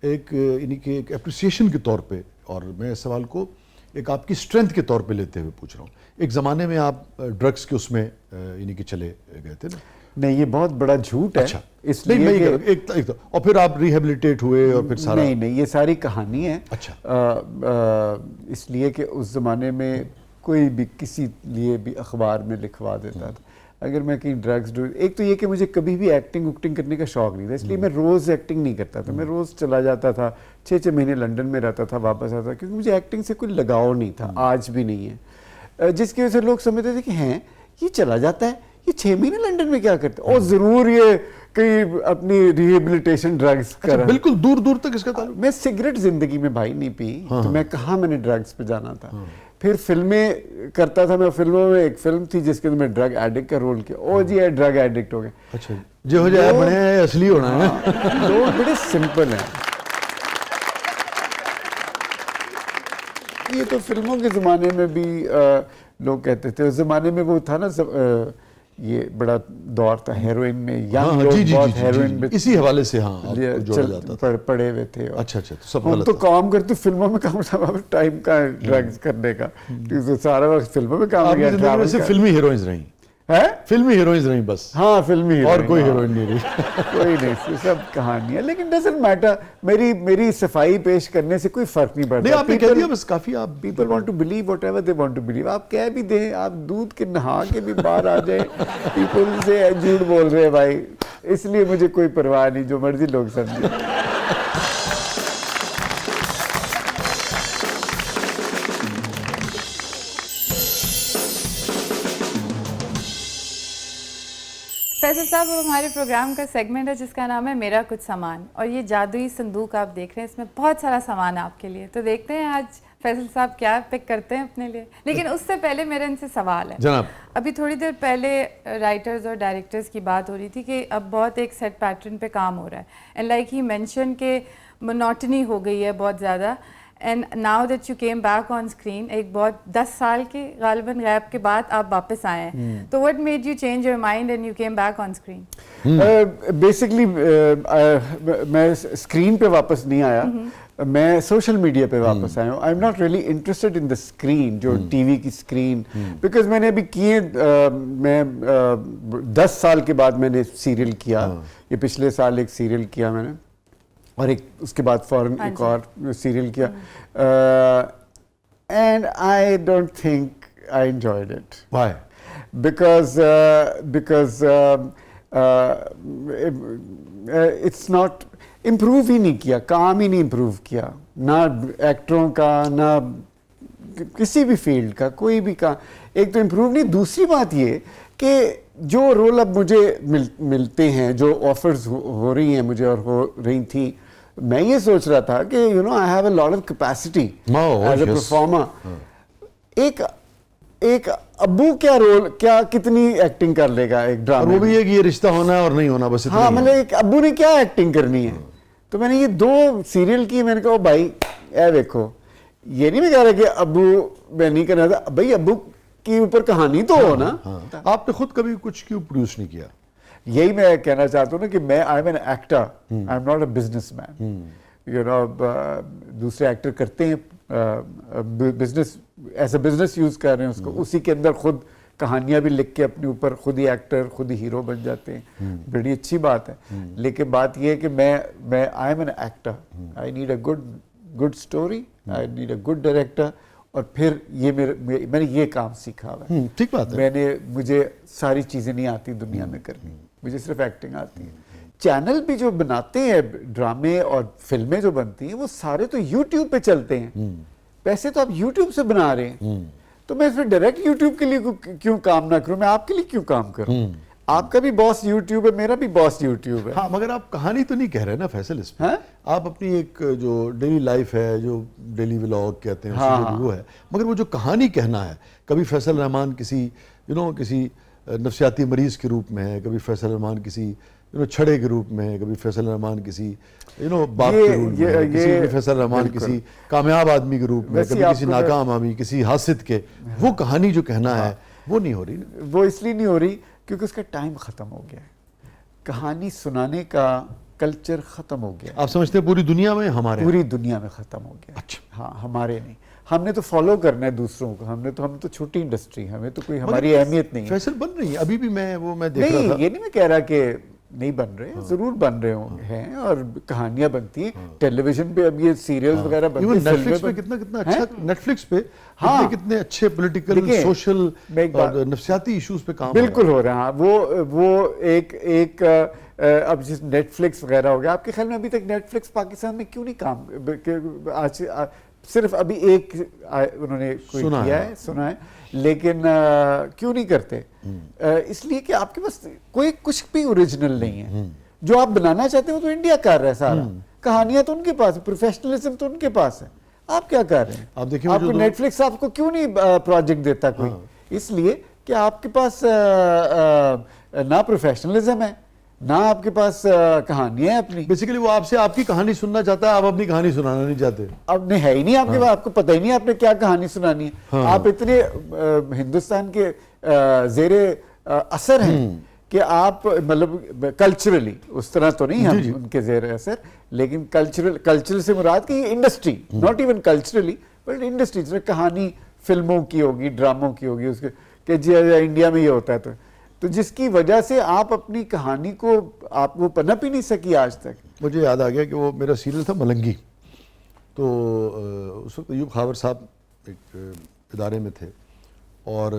Speaker 1: एक यानी कि एक अप्रिसिएशन के तौर पे, और मैं इस सवाल को एक आपकी स्ट्रेंथ के तौर पे लेते हुए पूछ रहा हूँ। एक ज़माने में आप ड्रग्स के उसमें यानी कि चले गए थे ना?
Speaker 2: नहीं, ये बहुत बड़ा झूठ है।
Speaker 1: अच्छा, इसलिए एक तो और फिर आप रिहेबिलिटेट हुए और फिर सारा?
Speaker 2: नहीं, ये सारी कहानी है।
Speaker 1: अच्छा।
Speaker 2: इसलिए कि उस ज़माने में कोई भी किसी लिए भी अखबार में लिखवा देता था अगर मैं कहीं ड्रग्स एक तो ये कि मुझे कभी भी एक्टिंग उक्टिंग करने का शौक नहीं था, इसलिए मैं रोज़ एक्टिंग नहीं करता था। मैं रोज़ चला जाता था, 6-6 महीने लंदन में रहता था, वापस आता, क्योंकि मुझे एक्टिंग से कोई लगाव नहीं था, आज भी नहीं है। जिसकी वजह से लोग समझते थे कि हैं ये चला जाता है, ये 6 महीने लंदन में क्या करते हैं, और ज़रूर ये कहीं अपनी रिहेबिलिटेशन ड्रग्स कर।
Speaker 1: बिल्कुल दूर दूर तक इसका ताल्लुक।
Speaker 2: मैं सिगरेट ज़िंदगी में भाई नहीं पी, तो मैं कहाँ मैंने ड्रग्स पे जाना था। फिर फिल्में करता था मैं, फिल्मों में एक फिल्म थी जिसके अंदर मैं ड्रग एडिक्ट का रोल किया। ओ जी, ड्रग एडिक्ट हो गए।
Speaker 1: अच्छा, जो हो जाए बने असली होना है।
Speaker 2: लोग बड़े सिंपल हैं। ये तो फिल्मों के ज़माने में भी लोग कहते थे, उस ज़माने में वो था ना ये बड़ा दौर था हेरोइन में,
Speaker 1: हाँ,
Speaker 2: यंग लोग
Speaker 1: जी, जी,
Speaker 2: बहुत
Speaker 1: जी, जी,
Speaker 2: हेरोइन में
Speaker 1: इसी हवाले से हाँ आपको जोड़ा जाता था।
Speaker 2: पड़े हुए थे।
Speaker 1: अच्छा अच्छा, तो सब
Speaker 2: हम
Speaker 1: गलत
Speaker 2: तो
Speaker 1: था।
Speaker 2: काम करते फिल्मों में, काम था टाइम का ड्रग्स करने का, तो सारा वक्त फिल्मों में काम
Speaker 1: आपकी
Speaker 2: किया,
Speaker 1: जिंदगी में
Speaker 2: ट्रैवल
Speaker 1: सिर्फ
Speaker 2: का।
Speaker 1: फिल्मी हीरोइंस रही,
Speaker 2: है
Speaker 1: फिल्मी हीरोइंस रही बस,
Speaker 2: हाँ फिल्मी
Speaker 1: और
Speaker 2: हीरोइन,
Speaker 1: कोई
Speaker 2: हाँ।
Speaker 1: हीरोइन नहीं रही।
Speaker 2: कोई नहीं, सब कहानियां, लेकिन डजंट मैटर, मेरी सफाई पेश करने से कोई फर्क नहीं पड़ता।
Speaker 1: नहीं आपने कह दिया बस काफी। आप
Speaker 2: people want to believe whatever they want to believe. आप कह भी दें, आप दूध के नहा के भी बाहर आ जाए, पीपल से झूठ बोल रहे हैं भाई, इसलिए मुझे कोई परवाह नहीं, जो मर्जी लोग समझे।
Speaker 3: फैसल साहब, अब हमारे प्रोग्राम का सेगमेंट है जिसका नाम है मेरा कुछ सामान, और ये जादुई संदूक आप देख रहे हैं, इसमें बहुत सारा सामान है आपके लिए। तो देखते हैं आज फैसल साहब क्या पिक करते हैं अपने लिए। लेकिन उससे पहले मेरा इनसे सवाल है
Speaker 1: जनाब।
Speaker 3: अभी थोड़ी देर पहले राइटर्स और डायरेक्टर्स की बात हो रही थी कि अब बहुत एक सेट पैटर्न पे काम हो रहा है, एंड लाइक ही मेंशन के मोनोटनी हो गई है बहुत ज़्यादा, and now that you came back on screen, एक बहुत 10 साल के गालिबन गैप के बाद आप वापस आए हैं, तो what made you change your mind and you came back on screen?
Speaker 2: Basically मैं स्क्रीन पे वापस नहीं आया, मैं सोशल मीडिया पे वापस आया हूँ। आई am not really interested in the screen, जो टीवी की स्क्रीन, बिकॉज मैंने अभी किए, मैं 10 साल के बाद मैंने सीरियल किया, ये पिछले साल एक सीरियल किया मैंने, और एक उसके बाद फौरन एक और सीरियल किया, and I don't think I enjoyed it.
Speaker 1: Why?
Speaker 2: because it's not improve ही नहीं किया, काम ही नहीं इम्प्रूव किया, ना एक्टरों का, ना किसी भी फील्ड का, कोई भी काम। एक तो इम्प्रूव नहीं, दूसरी बात ये कि जो रोल अब मुझे मिलते हैं, जो ऑफर्स हो रही हैं मुझे और हो रही थी, मैं ये सोच रहा था कि you know I have a lot of capacity as a performer. एक अब्बू क्या रोल, क्या कितनी एक्टिंग कर लेगा एक ड्रामा,
Speaker 1: और वो भी है कि ये रिश्ता होना है और नहीं होना, बस इतना
Speaker 2: हाँ,
Speaker 1: ही है।
Speaker 2: मतलब एक अब्बू ने क्या एक्टिंग करनी है। तो मैंने ये 2 सीरियल की, मैंने कहा भाई ए देखो, ये नहीं मैं कह रहा कि अब्बू मैं नहीं करना था, भाई अब्बू के ऊपर कहानी तो हो ना।
Speaker 1: हाँ। आपने खुद कभी कुछ क्यों प्रोड्यूस नहीं किया?
Speaker 2: यही मैं कहना चाहता हूँ ना कि मैं I M an actor, I am not a businessman. You know, दूसरे एक्टर करते हैं बिजनेस, ऐसा बिजनेस यूज कर रहे हैं उसको, उसी के अंदर खुद कहानियां भी लिख के अपने ऊपर खुद ही एक्टर, खुद ही हीरो बन जाते हैं, बड़ी अच्छी बात है। लेकिन बात यह है कि मैं I M an actor, I need a good story, I need a good director, और फिर ये मैंने ये काम सीखा हुआ है।
Speaker 1: ठीक बात है।
Speaker 2: मुझे सारी चीज़ें नहीं आती दुनिया में करनी, मुझे सिर्फ एक्टिंग आती है। चैनल भी जो बनाते हैं ड्रामे और फिल्में जो बनती हैं, वो सारे तो यूट्यूब पे चलते हैं, पैसे तो आप यूट्यूब से बना रहे हैं, तो मैं फिर डायरेक्ट यूट्यूब के लिए क्यों काम ना करूं, मैं आपके लिए क्यों काम करूं? आपका भी बॉस यूट्यूब है, मेरा भी बॉस यूट्यूब है।
Speaker 1: हाँ, मगर आप कहानी तो नहीं कह रहे ना फैसल इसमें।
Speaker 2: हाँ?
Speaker 1: आप अपनी एक जो डेली लाइफ है, जो डेली व्लॉग कहते हैं,
Speaker 2: हाँ,
Speaker 1: उसमें जो वो है, मगर वो जो कहानी कहना है, कभी फैसल रहमान किसी किसी नफ्सियाती मरीज के रूप में है, कभी फैसल रहमान किसी छड़े के रूप में है, कभी फैसल रहमान किसी बाप के रूप में है, किसी फैसल रहमान किसी कामयाब आदमी के रूप में, कभी किसी नाकाम आदमी, किसी हासिद के, वो कहानी जो कहना है वो नहीं हो रही ना।
Speaker 2: वो इसलिए नहीं हो रही क्योंकि उसका टाइम खत्म हो गया है, कहानी सुनाने का कल्चर खत्म हो गया।
Speaker 1: आप समझते हैं पूरी दुनिया में? हमारे
Speaker 2: पूरी दुनिया में खत्म हो गया।
Speaker 1: अच्छा।
Speaker 2: हाँ, हमारे नहीं, हमने तो फॉलो करना है दूसरों को, हम तो छोटी इंडस्ट्री, हमें तो कोई हमारी अहमियत नहीं है।
Speaker 1: फैसल बन रही है अभी भी, मैं देख
Speaker 2: नहीं,
Speaker 1: रहा था।
Speaker 2: ये नहीं मैं कह रहा कि नहीं बन रहे, जरूर बन रहे हैं, और कहानियां बनती हैं टेलीविजन पे, अब ये सीरियल्स वगैरह बनते हैं,
Speaker 1: नेटफ्लिक्स पे कितना अच्छा, नेटफ्लिक्स पे कितने अच्छे पॉलिटिकल, सोशल और नफ्सियाती इश्यूज पे काम
Speaker 2: बिल्कुल हो रहा है। वो एक अब जिस नेटफ्लिक्स वगैरह हो गया, आपके ख्याल में अभी तक नेटफ्लिक्स पाकिस्तान में क्यों नहीं काम, आज सिर्फ अभी एक उन्होंने कोई किया है, सुना है, लेकिन क्यों नहीं करते? इसलिए कि आपके पास कोई कुछ भी ओरिजिनल नहीं है, जो आप बनाना चाहते हो तो इंडिया कर रहा है सारा, कहानियां तो उनके पास है, प्रोफेशनलिज्म तो उनके पास है, आप क्या कर रहे हैं?
Speaker 1: आप देखिए,
Speaker 2: आपको नेटफ्लिक्स आपको क्यों नहीं प्रोजेक्ट देता कोई? इसलिए कि आपके पास ना प्रोफेशनलिज्म है, ना आपके पास कहानियां है अपनी।
Speaker 1: बेसिकली वो आपसे आपकी कहानी सुनना चाहता है, आप अपनी कहानी सुनाना नहीं चाहते।
Speaker 2: अब नहीं है ही नहीं आपके पास, आपको पता ही नहीं आपने क्या कहानी सुनानी है। आप इतने हिंदुस्तान के जेरे असर है कि आप मतलब कल्चरली उस तरह तो नहीं हम उनके ज़ेर असर, लेकिन कल्चरल से मुराद कि industry, not even culturally but industry, जैसे कहानी फिल्मों की होगी, ड्रामों की होगी, उसके कि जी इंडिया में ये होता है, तो जिसकी वजह से आप अपनी कहानी को आप वो पनप ही नहीं सकी आज तक।
Speaker 1: मुझे याद आ गया कि वो मेरा सीरियल था मलंगी, तो उस वक्त अयूब खावर साहब एक इदारे में थे, और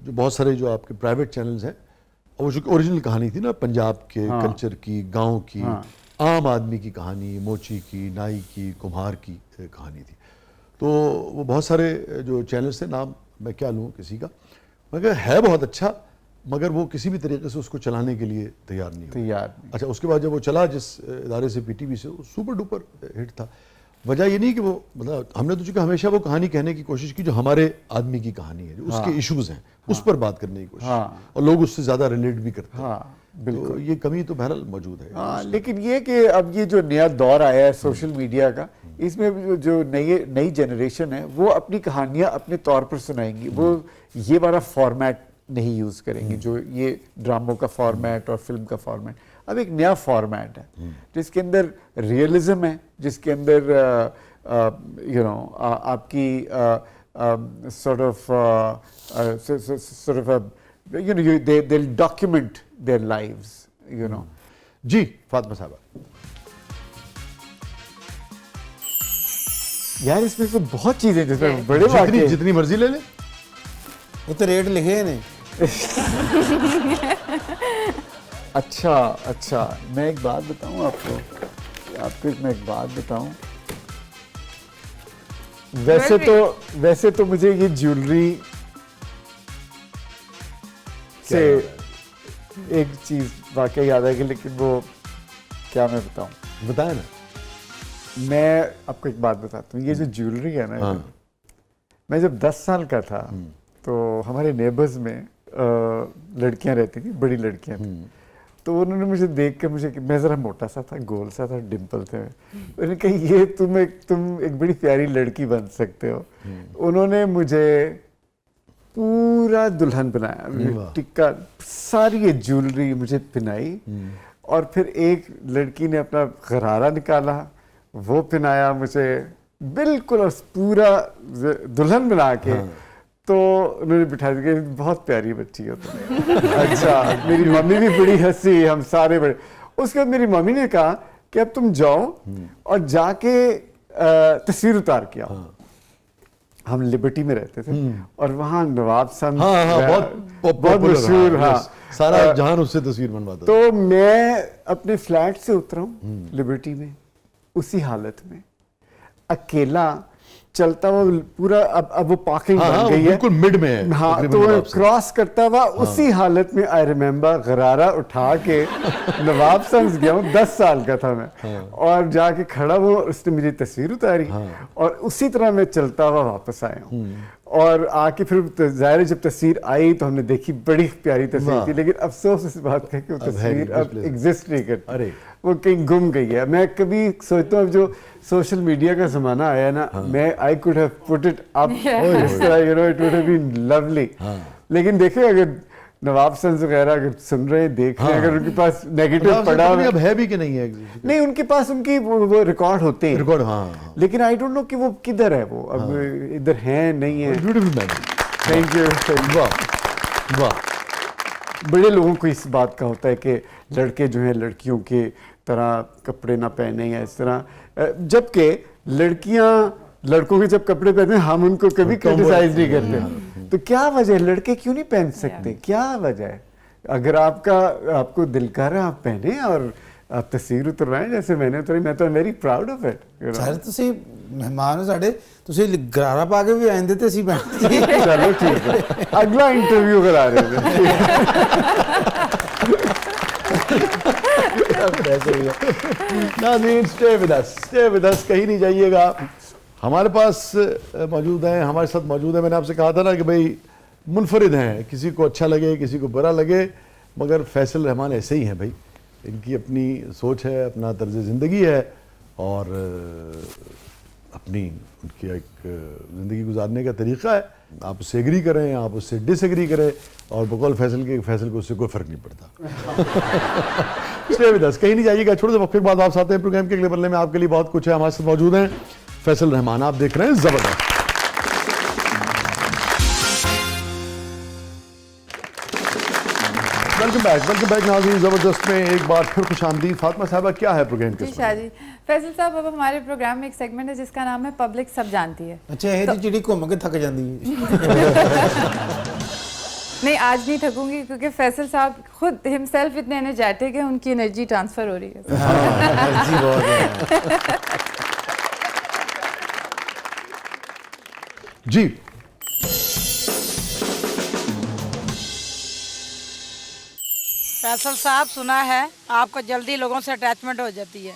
Speaker 1: जो बहुत सारे जो आपके प्राइवेट चैनल्स हैं, और वो जो ओरिजिनल कहानी थी ना पंजाब के कल्चर की, गांव की, आम आदमी की कहानी, मोची की, नाई की, कुम्हार की कहानी थी। तो वो बहुत सारे जो चैनल्स थे, नाम मैं क्या लूँ किसी का, मगर है बहुत अच्छा, मगर वो किसी भी तरीके से उसको चलाने के लिए तैयार नहीं हुआ। अच्छा, उसके बाद जब वो चला जिस इदारे से, पीटीवी से, वो सुपर डुपर हिट था। वजह ये नहीं कि वो मतलब हमने तो चूंकि हमेशा वो कहानी कहने की कोशिश की जो हमारे आदमी की कहानी है, जो उसके इश्यूज हैं, उस पर बात करने की कोशिश, और लोग उससे ज़्यादा रिलेट भी करते हैं। तो ये कमी तो बहरहाल मौजूद है।
Speaker 2: लेकिन ये कि अब ये जो नया दौर आया है सोशल मीडिया का, इसमें जो नई जनरेशन है वो अपनी कहानियाँ अपने तौर पर सुनाएंगी, वो ये वाला फॉर्मेट नहीं यूज़ करेंगी जो ये ड्रामों का फॉर्मेट और फिल्म का फॉर्मेट। अब एक नया फॉर्मेट है जिसके अंदर रियलिज्म है, जिसके अंदर यू नो आपकी sort of you know they'll document their lives, you know।
Speaker 1: जी फातिमा साहब,
Speaker 2: यार इसमें तो बहुत चीजें जिसमें बड़े वाक़े
Speaker 1: जितनी मर्जी ले ले,
Speaker 4: वो तो रेट लिखे हैं नहीं।
Speaker 2: अच्छा, मैं एक बात बताऊं आपको मैं एक बात बताऊं, वैसे तो मुझे ये ज्वेलरी से एक चीज वाकई याद है कि, लेकिन वो क्या मैं बताऊं,
Speaker 1: बताया ना।
Speaker 2: मैं आपको एक बात बताता हूँ, ये जो ज्वेलरी है ना, मैं जब 10 साल का था तो हमारे नेबर्स में लड़कियां रहती थी, बड़ी लड़कियां थी, तो उन्होंने मुझे देख के मैं ज़रा मोटा सा था, गोल सा था, डिम्पल थे, उन्होंने कहा ये तुम एक बड़ी प्यारी लड़की बन सकते हो। उन्होंने मुझे पूरा दुल्हन बनाया, टिक्का, सारी ये ज्वेलरी मुझे पहनाई, और फिर एक लड़की ने अपना गरारा निकाला, वो पहनाया मुझे बिल्कुल, और पूरा दुल्हन बना के तो उन्होंने बिठा दिया, बहुत प्यारी बच्ची हो तुम। अच्छा, मेरी मम्मी भी बड़ी हंसी, हम सारे बड़े। उसके बाद मेरी मम्मी ने कहा कि अब तुम जाओ और जाके तस्वीर उतार के आओ। हम लिबर्टी में रहते थे और वहाँ नवाब साहब बहुत मशहूर,
Speaker 1: सारा जहान उससे तस्वीर बनवाता।
Speaker 2: तो मैं अपने फ्लैट से उतरा हूँ लिबर्टी में, उसी हालत में अकेला चलता हुआ पूरा, अब वो पार्किंग बन गई है,
Speaker 1: बिल्कुल मिड में है।
Speaker 2: हाँ, तो क्रॉस करता हुआ उसी हालत में, आई रिमेम्बर, गरारा उठा के नवाब संस गया हूँ, 10 साल का था मैं, और जाके खड़ा हुआ, उसने मेरी तस्वीर उतारी, और उसी तरह मैं चलता हुआ वापस आया हूँ। और आके फिर जाहिर जब तस्वीर आई तो हमने देखी, बड़ी प्यारी तस्वीर थी, लेकिन अफसोस इस बात का कि वो तस्वीर अब एग्जिस्ट नहीं करती, वो कहीं गुम गई है। मैं कभी सोचता हूँ अब जो सोशल मीडिया का ज़माना आया ना, मैं I could have put it up इस तरह, you know, it would have been lovely. लेकिन देखिए, अगर नवाब सन्स वगैरह अगर सुन रहे हैं, देख रहे हैं, अगर उनके पास नेगेटिव पड़ा हुआ
Speaker 1: अब है भी कि नहीं है,
Speaker 2: नहीं, उनके पास उनकी वो रिकॉर्ड होते हैं,
Speaker 1: रिकॉर्ड, हाँ,
Speaker 2: लेकिन आई डोंट नो कि वो किधर है, वो अब इधर है नहीं है।
Speaker 1: Beautiful man,
Speaker 2: thank you.
Speaker 1: वाह वाह।
Speaker 2: बड़े लोगों को इस बात का होता है कि लड़के जो हैं लड़कियों के तरह कपड़े ना पहने या इस तरह, जबकि लड़कियां लड़कों के जब कपड़े पहनते हैं हम उनको कभी क्रिटिसाइज नहीं करते। तो क्या वजह है, लड़के क्यों नहीं पहन सकते, क्या वजह है? अगर आपको दिल कर रहा है आप पहने और आप तस्वीर उतरवाएं जैसे मैंने उतरी, मैं तो very proud of it.
Speaker 4: Sir ਤੁਸੀਂ ਮਹਿਮਾਨ ਹੋ ਸਾਡੇ, ਤੁਸੀਂ ਗਰਾਰਾ ਪਾ ਕੇ ਵੀ ਆਂਦੇ ਤੇ ਅਸੀਂ ਬੈਠਦੇ।
Speaker 2: चलो ठीक है, अगला इंटरव्यू करा रहे थे।
Speaker 1: नाज़रीन, स्टे विद अस, कहीं नहीं जाइएगा। हमारे पास मौजूद हैं, हमारे साथ मौजूद है। मैंने आपसे कहा था ना कि भाई मुनफरिद हैं, किसी को अच्छा लगे किसी को बुरा लगे, मगर फैसल रहमान ऐसे ही हैं भाई। इनकी अपनी सोच है, अपना तर्ज ज़िंदगी है, और अपनी उनकी एक ज़िंदगी गुजारने का तरीक़ा है। आप उससे एग्री करें, आप उससे डिसएग्री करें, और बकौल फैसल को उससे कोई फर्क नहीं पड़ता। स्टे विद अस, कहीं नहीं जाइएगा, छोटे से वक्त के बाद वापस आते हैं। प्रोग्राम के अगले बदले में आपके लिए बहुत कुछ है। हमारे साथ मौजूद हैं फैसल रहमान, आप देख रहे हैं जबरदस्त। वेलकम बैक नाज़रीन, जबरदस्त में एक बार फिर खुशामदीद। फातिमा साहबा, क्या है प्रोग्राम के
Speaker 3: जी शाह जी, फैसल साहब, अब हमारे प्रोग्राम में एक सेगमेंट है जिसका नाम है पब्लिक सब जानती है।
Speaker 4: अच्छा, ये जी चिड़ी घूम के थक जाती है।
Speaker 3: नहीं, आज नहीं थकूंगी क्योंकि फैसल साहब खुद हिमसेल्फ इतने एनर्जेटिक है, उनकी एनर्जी ट्रांसफर हो रही है।
Speaker 4: एनर्जी बहुत है।
Speaker 1: जी,
Speaker 5: फैसल साहब, सुना है आपको जल्दी लोगों से अटैचमेंट हो जाती है,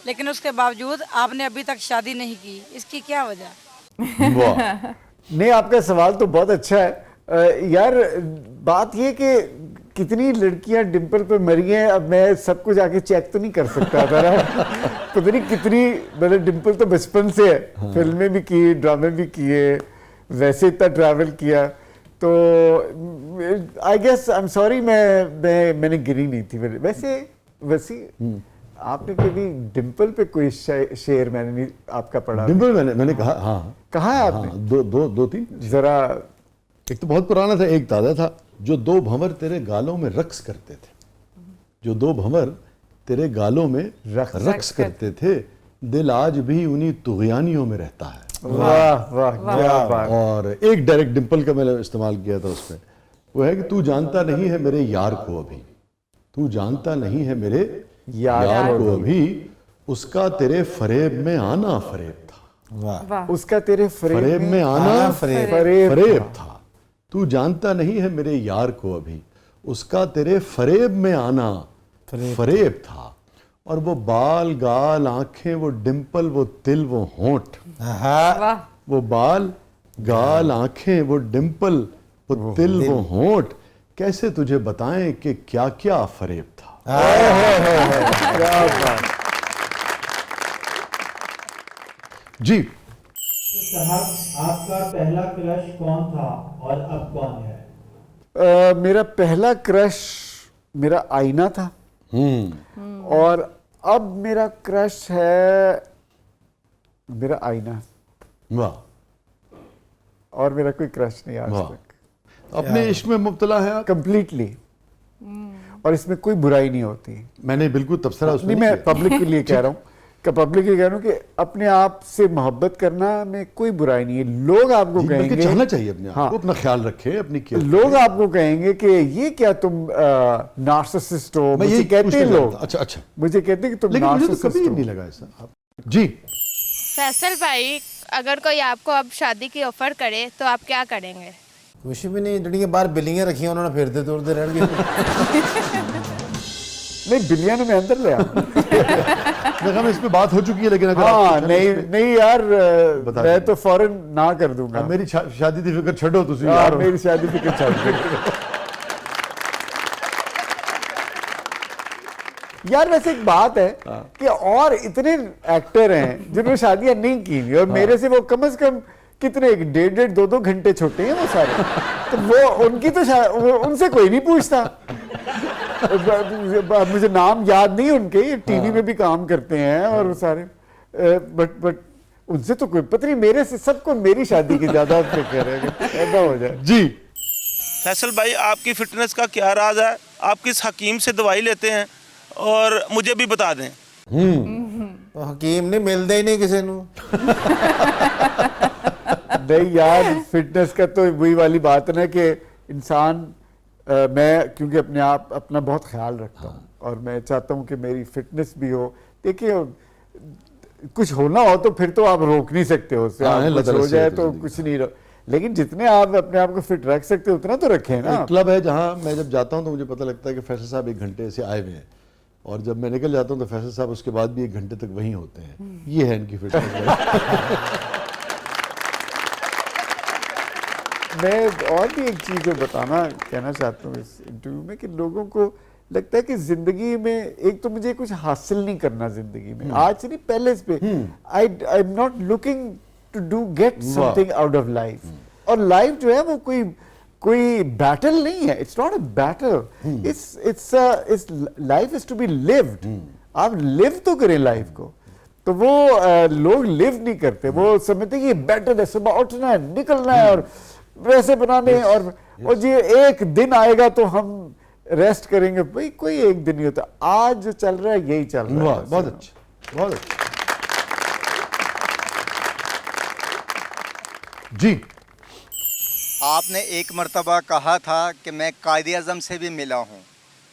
Speaker 5: लेकिन उसके बावजूद आपने अभी तक शादी नहीं की, इसकी क्या वजह?
Speaker 1: वाह,
Speaker 2: नहीं, आपका सवाल तो बहुत अच्छा है। यार, बात ये कि कितनी लड़कियां डिम्पल पे मरी हैं, अब मैं सबको जाके चेक तो नहीं कर सकता था ना। पता नहीं कितनी, मतलब डिम्पल तो बचपन से है, फिल्में भी की, ड्रामे भी किए, वैसे इतना ट्रैवल किया, तो I guess I am sorry, मैंने गिरी नहीं थी। वैसे आपने कभी डिम्पल पे कोई शेर मैंने नहीं आपका पढ़ा?
Speaker 1: डिम्पल मैंने कहा, हाँ
Speaker 2: कहा है आपने?
Speaker 1: हाँ, दो तीन।
Speaker 2: जरा,
Speaker 1: एक तो बहुत पुराना था, एक ताज़ा था। जो दो भंवर तेरे गालों में रक्स करते थे, जो दो भंवर तेरे गालों में रक्स करते थे, दिल आज भी उन्हीं तुग़यानियों में रहता है।
Speaker 2: वाह वाह, क्या बात।
Speaker 1: और एक डायरेक्ट डिम्पल का मैंने इस्तेमाल किया था उसमें, वो है कि तू जानता नहीं है मेरे यार को अभी, तू जानता नहीं है मेरे यार को अभी, उसका तेरे फरेब में आना फरेब था।
Speaker 4: वाह,
Speaker 2: उसका तेरे
Speaker 1: फरेब में आना
Speaker 2: फरेब
Speaker 1: फरेब था। तू जानता नहीं है मेरे यार को अभी, उसका तेरे फरेब में आना फरेब था। और वो बाल, गाल, आंखें, वो डिम्पल, वो तिल, वो होंठ,
Speaker 3: वाह,
Speaker 1: वो बाल, गाल, आंखें, वो डिम्पल, वो तिल, वो होंठ, कैसे तुझे बताएं कि क्या क्या फरेब था।
Speaker 2: क्या बात।
Speaker 1: जी,
Speaker 6: साहब, आपका पहला क्रश कौन था और अब कौन है?
Speaker 2: मेरा पहला क्रश मेरा आईना था, और अब मेरा क्रश है मेरा आईना,
Speaker 1: वाह,
Speaker 2: और मेरा कोई क्रश नहीं आज
Speaker 1: वाह।
Speaker 2: तक।
Speaker 1: अपने इश्क में मुब्तला है आप?
Speaker 2: कंप्लीटली, और इसमें कोई बुराई नहीं होती।
Speaker 1: मैंने बिल्कुल तबसरा उसमें
Speaker 2: नहीं, मैं पब्लिक के लिए कह रहा हूँ कि अपने आप से मोहब्बत करना में कोई बुराई नहीं है। लोग आपको
Speaker 1: जी, बल्कि
Speaker 2: कहेंगे,
Speaker 1: चाहना चाहिए अपने आप
Speaker 2: हाँ,
Speaker 1: को, अपना ख्याल रखें, अपनी केयर
Speaker 2: लोग आपको कहेंगे कि ये क्या तुम नार्सिसिस्ट हो।
Speaker 1: मैं
Speaker 2: मुझे
Speaker 1: यही
Speaker 2: कहते हैं लोग,
Speaker 1: अच्छा,
Speaker 2: मुझे कहते हैं कि तुम
Speaker 1: लेकिन मुझे तो
Speaker 2: नार्सिसिस्ट
Speaker 1: कभी
Speaker 2: हो।
Speaker 1: नहीं लगा ऐसा। जी,
Speaker 7: फैसल भाई, अगर कोई आपको अब शादी की ऑफर करे तो आप क्या करेंगे?
Speaker 4: कुछ भी नहीं, जड़ियां बाहर बिल्लियां रखी उन्होंने फिरते तुरते रहणगे।
Speaker 2: नहीं, बिलियन में अंदर ले आओ।
Speaker 1: देखा मैं इस पे बात हो चुकी है, लेकिन अगर
Speaker 2: हाँ,
Speaker 1: आपको पूछा
Speaker 2: नहीं
Speaker 1: इस पे-
Speaker 2: नहीं यार,
Speaker 1: बता
Speaker 2: मैं
Speaker 1: दीजिए।
Speaker 2: तो फौरन ना कर दूंगा।
Speaker 1: अब मेरी शादी की फिक्र छोड़ो, तुसी
Speaker 2: हाँ,
Speaker 1: यार हो।
Speaker 2: मेरी शादी की कुछ यार, वैसे एक बात है कि और इतने एक्टर हैं जिन्होंने शादियां नहीं की हुई, और मेरे से वो कम से कम कितने 1.5 2 घंटे छोटे हैं वो सारे। तो वो उनकी तो उनसे कोई नहीं पूछता। मुझे नाम याद नहीं उनके, ये टीवी में भी काम करते हैं और वो सारे, बट उनसे तो कोई पता नहीं। मेरे से सबको मेरी शादी की ज्यादा फिक्र है कि ऐसा हो जाए।
Speaker 1: जी,
Speaker 8: फैसल भाई, आपकी फिटनेस का क्या राज है? आप किस हकीम से दवाई लेते हैं, और मुझे भी बता दें।
Speaker 4: हकीम ने मिलते ही नहीं किसी को।
Speaker 2: नहीं यार, फिटनेस का तो वही वाली बात है ना कि इंसान, मैं क्योंकि अपना बहुत ख्याल रखता हूँ, और मैं चाहता हूँ कि मेरी फिटनेस भी हो। देखिए, कुछ होना हो तो फिर तो आप रोक नहीं सकते हो उससे,
Speaker 1: हाँ,
Speaker 2: आप
Speaker 1: अल्लाह
Speaker 2: कुछ
Speaker 1: ताला
Speaker 2: हो
Speaker 1: से
Speaker 2: जाए
Speaker 1: तो
Speaker 2: तो
Speaker 1: जिंदगी।
Speaker 2: कुछ नहीं लेकिन जितने आप अपने आप को फिट रख सकते हो उतना तो रखें ना।
Speaker 1: एक क्लब है जहाँ मैं जब जाता हूँ तो मुझे पता लगता है कि फैसल साहब 1 घंटे से आए हुए हैं, और जब मैं निकल जाता हूँ तो फैसल साहब उसके बाद भी 1 घंटे तक वहीं होते हैं। ये है इनकी फिटनेस।
Speaker 2: मैं और भी एक चीज़ जो कहना चाहता हूँ इस इंटरव्यू में, कि लोगों को लगता है कि जिंदगी में एक तो मुझे कुछ हासिल नहीं करना जिंदगी में, आज से नहीं पहले से, I am not looking to get something out of life. और लाइफ जो है वो कोई बैटल नहीं है, it's not a battle, it's life is to be lived. आप लिव तो करें लाइफ को, तो वो लोग लिव नहीं करते, वो समझते कि ये बैटल है, सुबह उठना है, निकलना है और वैसे बनाने और ये एक दिन आएगा तो हम रेस्ट करेंगे। भाई कोई एक दिन नहीं होता, आज जो चल रहा है यही चल रहा है।
Speaker 1: बहुत अच्छा, बहुत अच्छा जी।
Speaker 9: आपने एक मर्तबा कहा था कि मैं कायदे आज़म से भी मिला हूँ,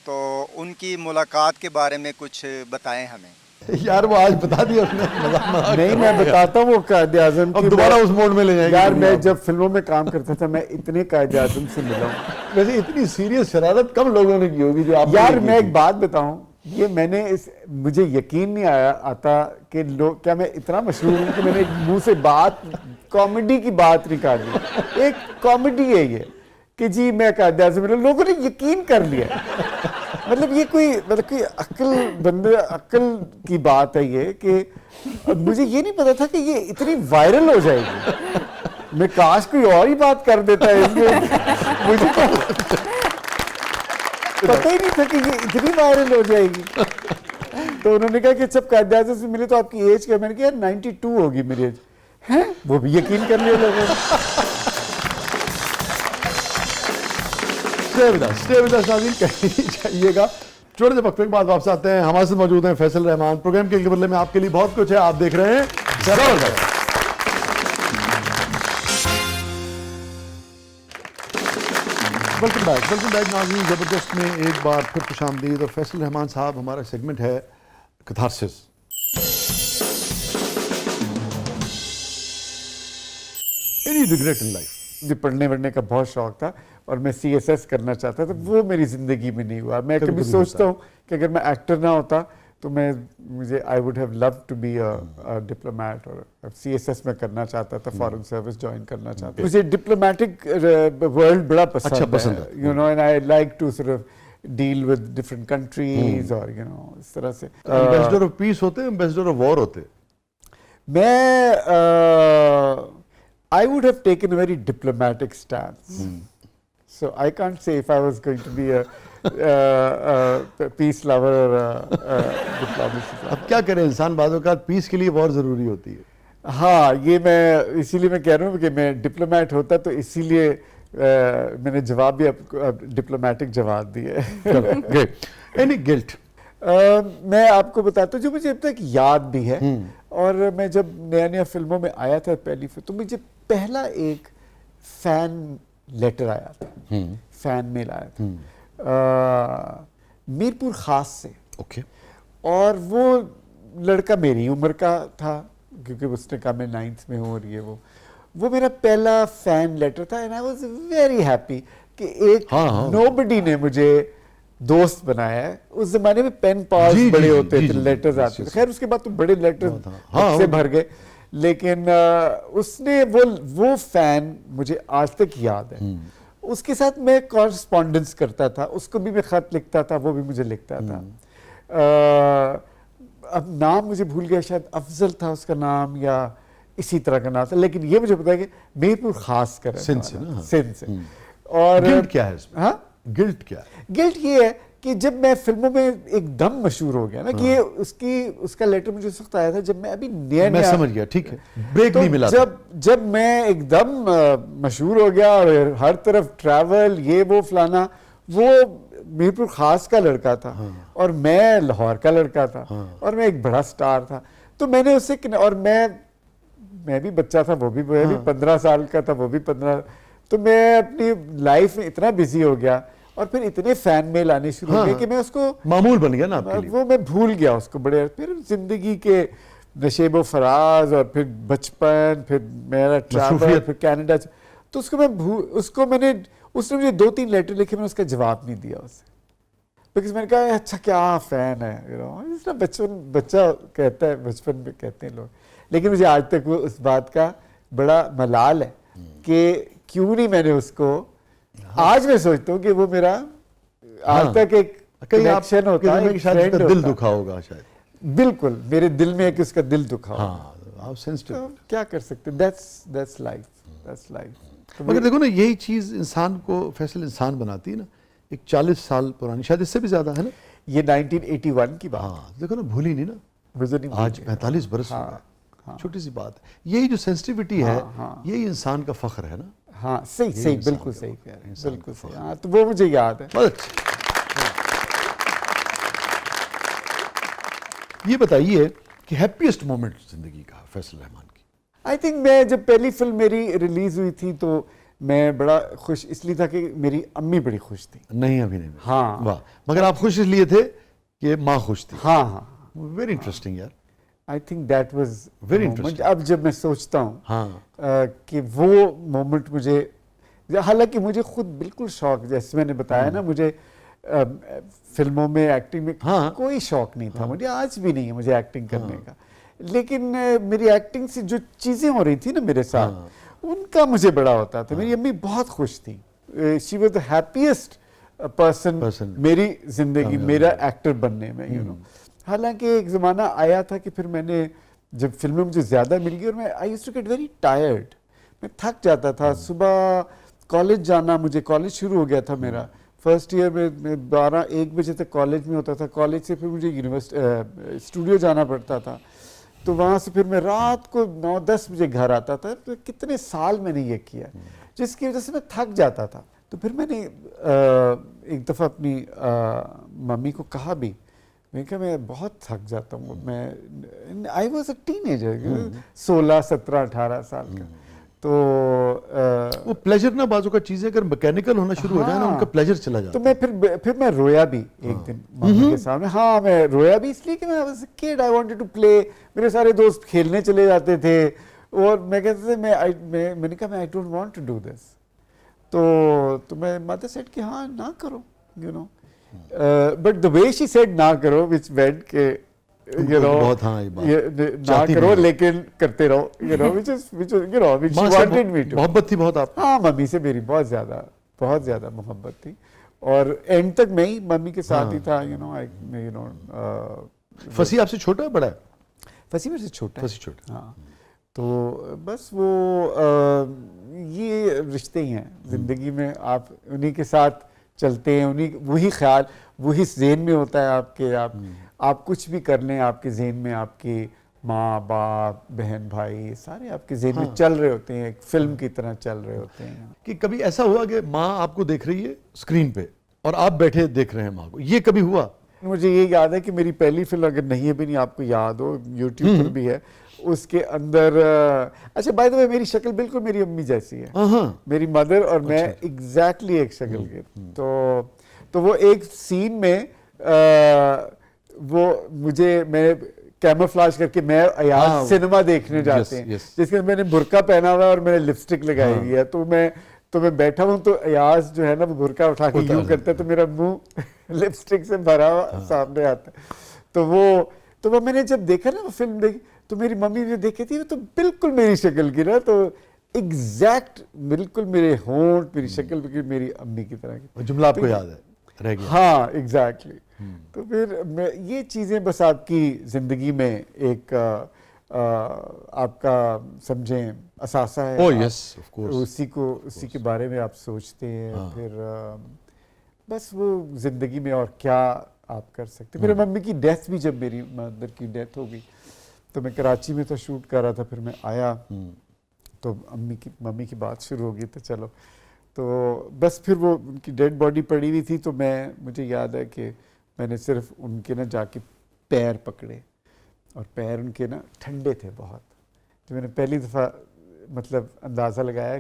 Speaker 9: तो उनकी मुलाकात के बारे में कुछ बताएं हमें।
Speaker 1: यार वो आज बता दिया उसने, मजाक
Speaker 2: नहीं मैं बताता हूँ वो कायदे आज़म
Speaker 1: अब दोबारा उस मोड में ले जाएंगे।
Speaker 2: यार मैं जब फिल्मों में काम करता था मैं इतने कायदे आज़म से मिला हूँ।
Speaker 1: वैसे इतनी सीरियस शरारत कम लोगों ने की होगी जो आप।
Speaker 2: यार मैं एक बात बताऊं, ये मैंने मुझे यकीन नहीं आता कि लोग, क्या मैं इतना मशहूर हूं कि मैंने मुंह से बात कॉमेडी की बात निकाली। एक कॉमेडी है ये कि जी मैं कायदे आज़म मिला, लोगों ने यकीन कर लिया। मतलब ये कोई अक्ल की बात है ये कि मुझे ये नहीं पता था कि ये इतनी वायरल हो जाएगी। मैं काश कोई और ही बात कर देता है इसमें, मुझे पता ही नहीं था कि ये इतनी वायरल हो जाएगी। तो उन्होंने कहा कि जब कायदे आज़म से मिले तो आपकी एज क्या? मैंने कहा 92 होगी मेरी एज। हैं? वो भी यकीन कर लिया लोगों ने।
Speaker 1: स्टे विद अस नाज़रीन, कहीं नहीं जाइएगा। छोटे से वक्फे के बाद वापस आते हैं। हमारे साथ मौजूद हैं फैसल रहमान। प्रोग्राम के बदले में आपके लिए बहुत कुछ है, आप देख रहे हैं जबरदस्त। वेलकम बैक नाज़रीन। जबरदस्त में एक बार फिर खुशामदीद। और फैसल रहमान साहब, हमारा सेगमेंट है catharsis. Any regret in life?
Speaker 2: मुझे पढ़ने वढ़ने का बहुत शौक था और मैं CSS करना चाहता था, वो मेरी ज़िंदगी में नहीं हुआ। मैं कभी सोचता हूँ कि अगर मैं एक्टर ना होता तो मुझे I would have loved to be a diplomat, और CSS में करना चाहता था, फॉरेन सर्विस ज्वाइन करना चाहता था। मुझे डिप्लोमेटिक वर्ल्ड बड़ा पसंद है, you know, and I like to sort of deal with different countries, और यू नो इस तरह से।
Speaker 1: एम्बेसडर ऑफ पीस होते, एम्बेसडर ऑफ वॉर होते?
Speaker 2: मैं I would have taken a very diplomatic stance. So I can't say if I was going to be a peace lover or a diplomacy lover.
Speaker 1: अब क्या करें, इंसान बाज़ों का piece के लिए वॉर ज़रूरी होती है।
Speaker 2: हाँ, ये मैं इसीलिए मैं कह रहा हूँ कि मैं डिप्लोमेट होता तो इसीलिए मैंने जवाब भी डिप्लोमेटिक जवाब दिया है।
Speaker 1: Any guilt?
Speaker 2: मैं आपको बताता हूँ जो मुझे अब तक याद भी है, और मैं जब नया फिल्मों में आया था पहली फिल्म, तो मुझे पहला एक फैन लेटर आया था, फैन मेल आया था मीरपुर खास से।
Speaker 1: ओके।
Speaker 2: और वो लड़का मेरी उम्र का था, क्योंकि उसने कहा मैं 9th में हूँ, और ये वो मेरा पहला फैन लेटर था। And I was very happy कि एक नोबडी ने मुझे दोस्त बनाया है। उस जमाने में पेन पास बड़े होते थे, लेटर्स आते थे। खैर उसके बाद तो बड़े लेटर्स से भर गए, लेकिन उसने वो फैन मुझे आज तक याद है। उसके साथ मैं कॉरेस्पॉन्डेंस करता था, उसको भी मैं खत लिखता था, वो भी मुझे लिखता था। अब नाम मुझे भूल गया, शायद अफजल था उसका नाम या इसी तरह का नाम था, लेकिन ये मुझे पता है कि मीरपुर खास कर
Speaker 1: सिंध से ना?
Speaker 2: सिंध से। और
Speaker 1: गिल्ट क्या है इसमें?
Speaker 2: हाँ,
Speaker 1: गिल्ट क्या है?
Speaker 2: गिल्ट ये है कि जब मैं फिल्मों में एकदम मशहूर हो गया ना, कि ये उसका लेटर मुझे उस वक्त आया था जब मैं अभी नया
Speaker 1: मैं समझ गया, ठीक है, ब्रेक नहीं मिला।
Speaker 2: जब मैं एकदम मशहूर हो गया और हर तरफ ट्रैवल, ये वो फलाना, वो मीरपुर खास का लड़का था और मैं लाहौर का लड़का था, और मैं एक बड़ा स्टार था। तो मैंने उससे, और मैं भी बच्चा था, वो भी 15 साल का था, वो भी 15। तो मैं अपनी लाइफ में इतना बिजी हो गया और फिर इतने फैन मेल आने शुरू हो गए कि मैं उसको
Speaker 1: मामूल बन गया ना आपके लिए।
Speaker 2: वो मैं भूल गया उसको बड़े। फिर जिंदगी के नशेबो फराज, और फिर बचपन, फिर मेरा ट्रैवल, फिर कनाडा, तो उसने मुझे 2-3 लेटर लिखे, मैंने उसका जवाब नहीं दिया उसे, बिकॉज मैंने कहा अच्छा क्या फैन है, यू नो, बच्चा कहता है, बचपन में कहते हैं लोग। लेकिन मुझे आज तक वो उस बात का बड़ा मलाल है कि क्यों नहीं मैंने उसको, आज मैं सोचता हूँ कि वो मेरा आज तक एक कनेक्शन होता है,
Speaker 1: शायद उसका दिल दुखा होगा, शायद।
Speaker 2: बिल्कुल मेरे दिल में है कि उसका दिल दुखा।
Speaker 1: हाँ, आप सेंसिटिव।
Speaker 2: क्या कर सकते, दैट्स लाइफ।
Speaker 1: मगर देखो ना, यही चीज़ इंसान को, फैसल इंसान बनाती है ना। एक 40 साल पुरानी, शायद इससे भी ज़्यादा है ना।
Speaker 2: ये 1981 की बात।
Speaker 1: हाँ, देखो ना, भूली नहीं ना।
Speaker 2: मुझे नहीं
Speaker 1: आज
Speaker 2: भूली।
Speaker 1: 45 बरस हो
Speaker 2: हाँ,
Speaker 1: गए।
Speaker 2: हाँ।
Speaker 1: छोटी सी बात है। यही जो सेंसिटिविटी है,
Speaker 2: हाँ।
Speaker 1: यही इंसान का फख्र है ना।
Speaker 2: हाँ, सही
Speaker 1: यही
Speaker 2: सही,
Speaker 1: इंसान
Speaker 2: बिल्कुल
Speaker 1: का
Speaker 2: सही
Speaker 1: फख्र
Speaker 2: कह रहे हैं,
Speaker 1: इंसान
Speaker 2: बिल्कुल
Speaker 1: का
Speaker 2: सही।
Speaker 1: फख्र।
Speaker 2: हाँ, तो वो मुझे याद है।
Speaker 1: बहुत अच्छी। ये बताइए कि हैप्पीएस्ट मोमेंट जिंदगी का फैसल रहमान की।
Speaker 2: आई थिंक मैं जब पहली फिल्म मेरी रिलीज हुई थी तो मैं बड़ा खुश इसलिए था कि मेरी अम्मी बड़ी खुश थी।
Speaker 1: नहीं, अभी नहीं।
Speaker 2: हाँ।
Speaker 1: वाह। मगर आप खुश इसलिए थे कि माँ खुश थी।
Speaker 2: हाँ हाँ,
Speaker 1: वेरी इंटरेस्टिंग यार।
Speaker 2: I think that was
Speaker 1: Very
Speaker 2: moment.
Speaker 1: interesting.
Speaker 2: अब जब मैं सोचता हूँ
Speaker 1: हाँ।
Speaker 2: कि वो मोमेंट मुझे, हालांकि मुझे खुद बिल्कुल शौक, जैसे मैंने बताया ना, मुझे फिल्मों में एक्टिंग में
Speaker 1: हाँ।
Speaker 2: कोई शौक नहीं था। मुझे आज भी नहीं है मुझे एक्टिंग करने का। लेकिन मेरी एक्टिंग से जो चीज़ें हो रही थी ना मेरे साथ, उनका मुझे बड़ा होता था। मेरी अम्मी बहुत खुश थी। She was the happiest person मेरी जिंदगी, मेरा एक्टर बनने में, यू नो। हालांकि एक ज़माना आया था कि फिर मैंने, जब फिल्में मुझे ज़्यादा मिल गई और मैं I used to get very tired, मैं थक जाता था। सुबह कॉलेज जाना, मुझे कॉलेज शुरू हो गया था मेरा फर्स्ट ईयर में 12-1 बजे तक कॉलेज में होता था। कॉलेज से फिर मुझे यूनिवर्सिटी स्टूडियो जाना पड़ता था, तो वहाँ से फिर मैं रात को 9-10 बजे घर आता था। तो कितने साल मैंने ये किया, जिसकी वजह से मैं थक जाता था। तो फिर मैंने एक दफ़ा अपनी मम्मी को कहा भी, मैं कहा मैं बहुत थक जाता हूँ। मैं आई वॉज अ टीनेजर, 16, 17, 18 साल का। तो
Speaker 1: वो प्लेजर ना, बाजू का चीज़ें अगर मैकेनिकल होना शुरू हो जाए ना, उनका प्लेजर चला जाता
Speaker 2: तो मैं फिर मैं रोया भी एक दिन मम्मी के सामने। हाँ, मैं रोया भी इसलिए कि मैं was a kid, I wanted to play. मेरे सारे दोस्त खेलने चले जाते थे और मैं कहते थे मैंने कहा मैं I don't want to do this. तो मैं मदर सेड कि हाँ ना करो, you know. But the way she said ना करो, व्हिच वेंट के यू नो,
Speaker 1: बहुत, हाँ, ये बात
Speaker 2: ना करो लेकिन करते रहो, you know, which you know, which she wanted me to.
Speaker 1: मोहब्बत थी बहुत आप।
Speaker 2: हाँ, मम्मी से मेरी बहुत ज़्यादा मोहब्बत थी और एंड तक मैं ही मम्मी के साथ ही था, यू नो।
Speaker 1: फसी आपसे छोटा है बड़ा है?
Speaker 2: फसी मेरे से छोटा है।
Speaker 1: फसी छोटा।
Speaker 2: हाँ, तो बस वो ये रिश्ते ही हैं ज़िंदगी में। आप उन्हीं के साथ चलते हैं, वही ख्याल वही ज़हन में होता है आपके। आप कुछ भी कर लें, आपके ज़हन में आपके माँ बाप बहन भाई सारे आपके ज़हन में चल रहे होते हैं, एक फिल्म की तरह चल रहे होते हैं।
Speaker 1: कि कभी ऐसा हुआ कि माँ आपको देख रही है स्क्रीन पे और आप बैठे देख रहे हैं माँ को, ये कभी हुआ?
Speaker 2: मुझे ये याद है कि मेरी पहली फिल्म, अगर नहीं है भी नहीं आपको याद हो, यूट्यूब पर भी है, उसके अंदर अच्छा बाय द वे मेरी शक्ल बिल्कुल मेरी अम्मी जैसी है। मेरी मदर और मैं एग्जैक्टली एक शक्ल के। तो वो एक सीन में वो मैं कैमोफ्लेज करके मैं अयाज सिनेमा देखने जाते हैं, जिसके मैंने बुर्का पहना हुआ है और मैंने लिपस्टिक लगाई हुई है। तो मैं बैठा हूँ, तो अयाज जो है ना वो बुर्का उठा के यूं करता है, तो मेरा मुंह लिपस्टिक से भरा हुआ सामने आता है। तो वो मैंने जब देखा ना, वो फिल्म देखी, तो मेरी मम्मी ने देखी थी, तो बिल्कुल मेरी शक्ल की ना, तो एग्जैक्ट बिल्कुल मेरे होंठ, मेरी शक्ल बिल्कुल मेरी अम्मी की तरह की।
Speaker 1: जुमला आपको याद है, रह गया?
Speaker 2: हाँ, एग्जैक्टली। तो फिर ये चीज़ें बस आपकी ज़िंदगी में एक आपका समझें असासा है।
Speaker 1: Oh yes, of course.
Speaker 2: उसी के बारे में आप सोचते हैं। फिर बस वो ज़िंदगी में और क्या आप कर सकते। मेरे मम्मी की डेथ भी, जब मेरी मदर की डेथ हो गई तो मैं कराची में तो शूट कर रहा था, फिर मैं आया तो मम्मी की बात शुरू हो गई। तो चलो, तो बस फिर वो उनकी डेड बॉडी पड़ी हुई थी, तो मुझे याद है कि मैंने सिर्फ उनके ना जाके पैर पकड़े और पैर उनके ना ठंडे थे बहुत। तो मैंने पहली दफ़ा मतलब अंदाज़ा लगाया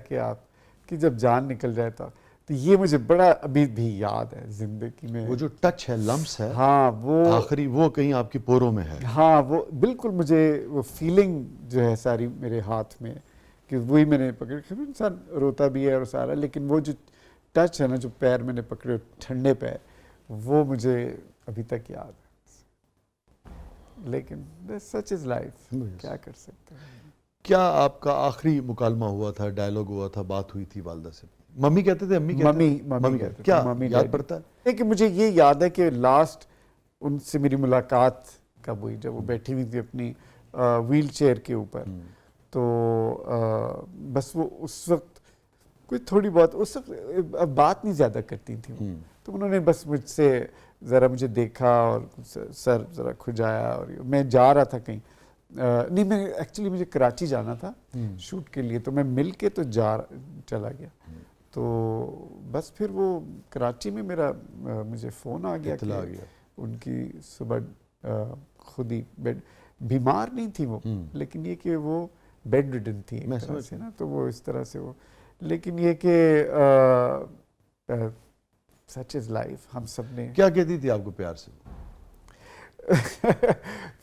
Speaker 2: कि जब जान निकल जाए तो ये मुझे बड़ा अभी भी याद है ज़िंदगी में।
Speaker 1: वो जो टच है, लम्स है,
Speaker 2: हाँ, वो
Speaker 1: आखिरी वो कहीं आपकी पोरों में है।
Speaker 2: हाँ, वो बिल्कुल मुझे वो फीलिंग जो है सारी मेरे हाथ में, कि वही मैंने पकड़। इंसान रोता भी है और सारा, लेकिन वो जो टच है ना, जो पैर मैंने पकड़े ठंडे पैर, वो मुझे अभी तक याद है। लेकिन सच इज़ लाइफ, क्या कर सकते हैं।
Speaker 1: क्या आपका आखिरी मुकालमा हुआ था, डायलॉग हुआ था, बात हुई थी वालदा से? मम्मी कहते थे, अम्मी कहते थे?
Speaker 2: मम्मी कहते थे।
Speaker 1: क्या
Speaker 2: मम्मी
Speaker 1: याद पड़ता है?
Speaker 2: कि मुझे ये याद है कि लास्ट उनसे मेरी मुलाकात कब हुई, जब वो बैठी हुई थी अपनी व्हील चेयर के ऊपर। तो बस वो उस वक्त कोई थोड़ी बहुत उस वक्त अब बात नहीं ज़्यादा करती थी वो। तो उन्होंने बस मुझसे ज़रा मुझे देखा और सर ज़रा खुजाया और मैं जा रहा था कहीं नहीं, मैं एक्चुअली मुझे कराची जाना था शूट के लिए, तो मैं मिल के तो चला गया। तो बस फिर वो कराची में मेरा मुझे फ़ोन आ गया कि उनकी सुबह खुद ही बेड, बीमार नहीं थी वो, लेकिन ये कि वो बेड रिडन थी एक तरह से ना, तो वो इस तरह से वो, लेकिन ये कि सच इज़ लाइफ। हम सब ने
Speaker 1: क्या कहती थी आपको प्यार से?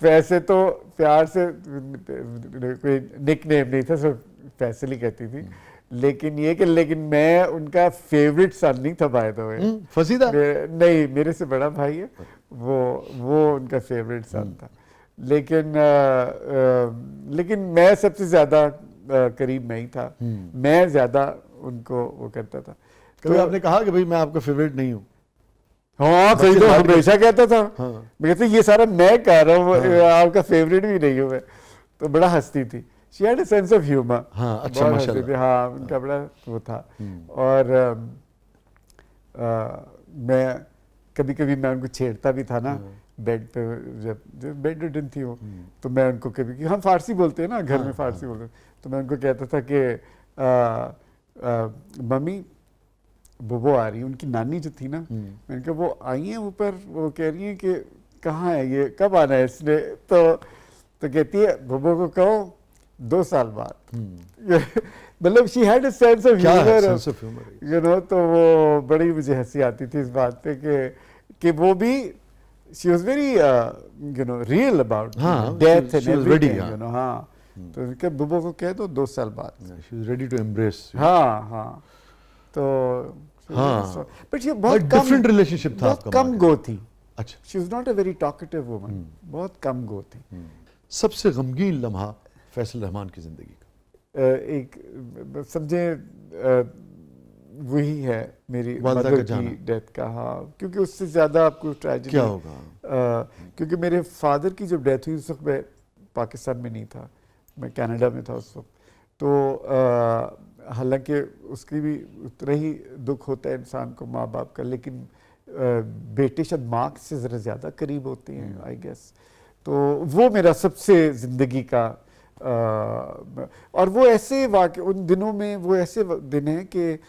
Speaker 2: वैसे तो प्यार से कोई निक नेम नहीं था, सब फैसल ही कहती थी, लेकिन ये कि लेकिन मैं उनका फेवरेट सन नहीं था बाय द वे।
Speaker 1: फसीदा?
Speaker 2: नहीं, मेरे से बड़ा भाई है वो उनका फेवरेट सन था, लेकिन मैं सबसे ज़्यादा करीब मैं ही था, मैं ज़्यादा उनको वो करता था।
Speaker 1: कभी आपने कहा कि भाई मैं आपका फेवरेट नहीं हूँ?
Speaker 2: हाँ, कहीं तो हमेशा कहता था। मैं कहता ये सारा मैं कह रहा हूँ, आपका फेवरेट भी नहीं हूँ मैं, तो बड़ा हंसती थी। She had a sense of humor।
Speaker 1: हाँ, अच्छा, माशाल्लाह।
Speaker 2: हाँ, उनका बड़ा वो था। और मैं कभी कभी मैं उनको छेड़ता भी था ना बेड पे, जब बेड रिडन थी वो, तो मैं उनको कभी, हम फारसी बोलते हैं ना घर में, फारसी बोलते हैं, तो मैं उनको कहता था कि मम्मी बुबो आ रही है, उनकी नानी जो थी ना, मैंने कहा वो आई हैं ऊपर, वो कह रही हैं कि कहाँ है ये, कब आना है इसने, तो कहती है बुबो को कहो 2 साल बाद। मतलब she had a sense of humour, you know, तो वो बड़ी मुझे हंसी आती थी इस बात पे कि वो भी she was very you know real about death and everything, you know. हाँ, तो उनके बुबो को कह दो 2 साल बाद।
Speaker 1: She was ready to embrace.
Speaker 2: हाँ, तो
Speaker 1: हाँ,
Speaker 2: बट ये बहुत
Speaker 1: डिफरेंट रिलेशनशिप था आपका।
Speaker 2: कम गो थी।
Speaker 1: अच्छा,
Speaker 2: she was not a very talkative woman, बहुत कम गो थी।
Speaker 1: सबसे गमगीन लम्हा फैसल रहमान की जिंदगी का?
Speaker 2: एक समझे वही है मेरी मदर की डेथ का। हाँ, क्योंकि उससे ज़्यादा आपको ट्रेजेडी
Speaker 1: क्या होगा?
Speaker 2: क्योंकि मेरे फादर की जब डेथ हुई उस वक्त मैं पाकिस्तान में नहीं था, मैं कनाडा में था उस वक्त। तो हालांकि उसकी भी उतना ही दुख होता है इंसान को माँ बाप का, लेकिन बेटे शायद माँ से ज़रा ज़्यादा करीब होते हैं आई गेस। तो वो मेरा सबसे ज़िंदगी का और वो ऐसे वाक़े उन दिनों में, वो ऐसे दिन हैं कि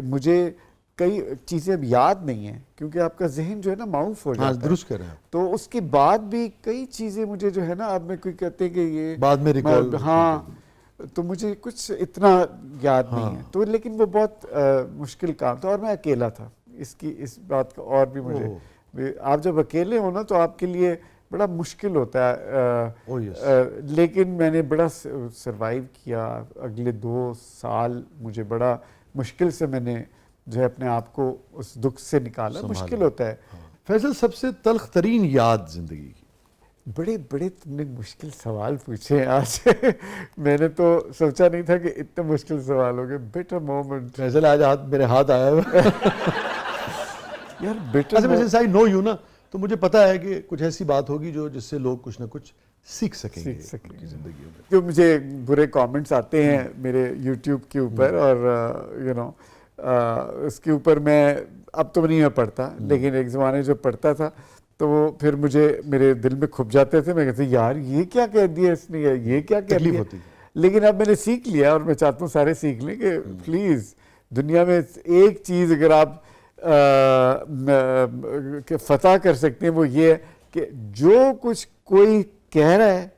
Speaker 2: मुझे कई चीज़ें अब याद नहीं हैं, क्योंकि आपका जहन जो है ना माउफ हो जाता है।
Speaker 1: दुरुस्त कर रहे हैं।
Speaker 2: तो उसके बाद भी कई चीज़ें मुझे जो है ना, अब मैं कोई कहते हैं कि ये
Speaker 1: बाद में रिकॉल,
Speaker 2: हाँ, तो मुझे कुछ इतना याद नहीं है। तो लेकिन वो बहुत मुश्किल काम था और मैं अकेला था। इस बात का और भी मुझे, आप जब अकेले हो ना तो आपके लिए बड़ा मुश्किल होता है। लेकिन मैंने बड़ा सरवाइव किया। अगले 2 साल मुझे बड़ा मुश्किल से मैंने जो है अपने आप को उस दुख से निकाला। मुश्किल होता है।
Speaker 1: फैसल, सबसे तल्ख तरीन याद जिंदगी की?
Speaker 2: बड़े बड़े तुमने मुश्किल सवाल पूछे हैं आज। मैंने तो सोचा नहीं था कि इतने मुश्किल सवाल होंगे। Bitter moment.
Speaker 1: फैसल, आज मेरे हाथ आया है।
Speaker 2: यार बिटर,
Speaker 1: वैसे आई नो यू ना, तो मुझे पता है कि कुछ ऐसी बात होगी जिससे लोग कुछ ना कुछ सीख सकेंगे जिंदगी में।
Speaker 2: जो मुझे बुरे कमेंट्स आते हैं मेरे YouTube के ऊपर, और यू नो उसके ऊपर मैं अब तो नहीं मैं पढ़ता, लेकिन एक ज़माने जो पढ़ता था तो वो फिर मुझे मेरे दिल में खुप जाते थे। मैं कहता यार ये क्या कह दिया इसने, ये क्या कह दिया। लेकिन अब मैंने सीख लिया और मैं चाहता हूँ सारे सीख लें कि प्लीज़ दुनिया में एक चीज़ अगर आप फतह कर सकते हैं वो ये है कि जो कुछ कोई कह रहा है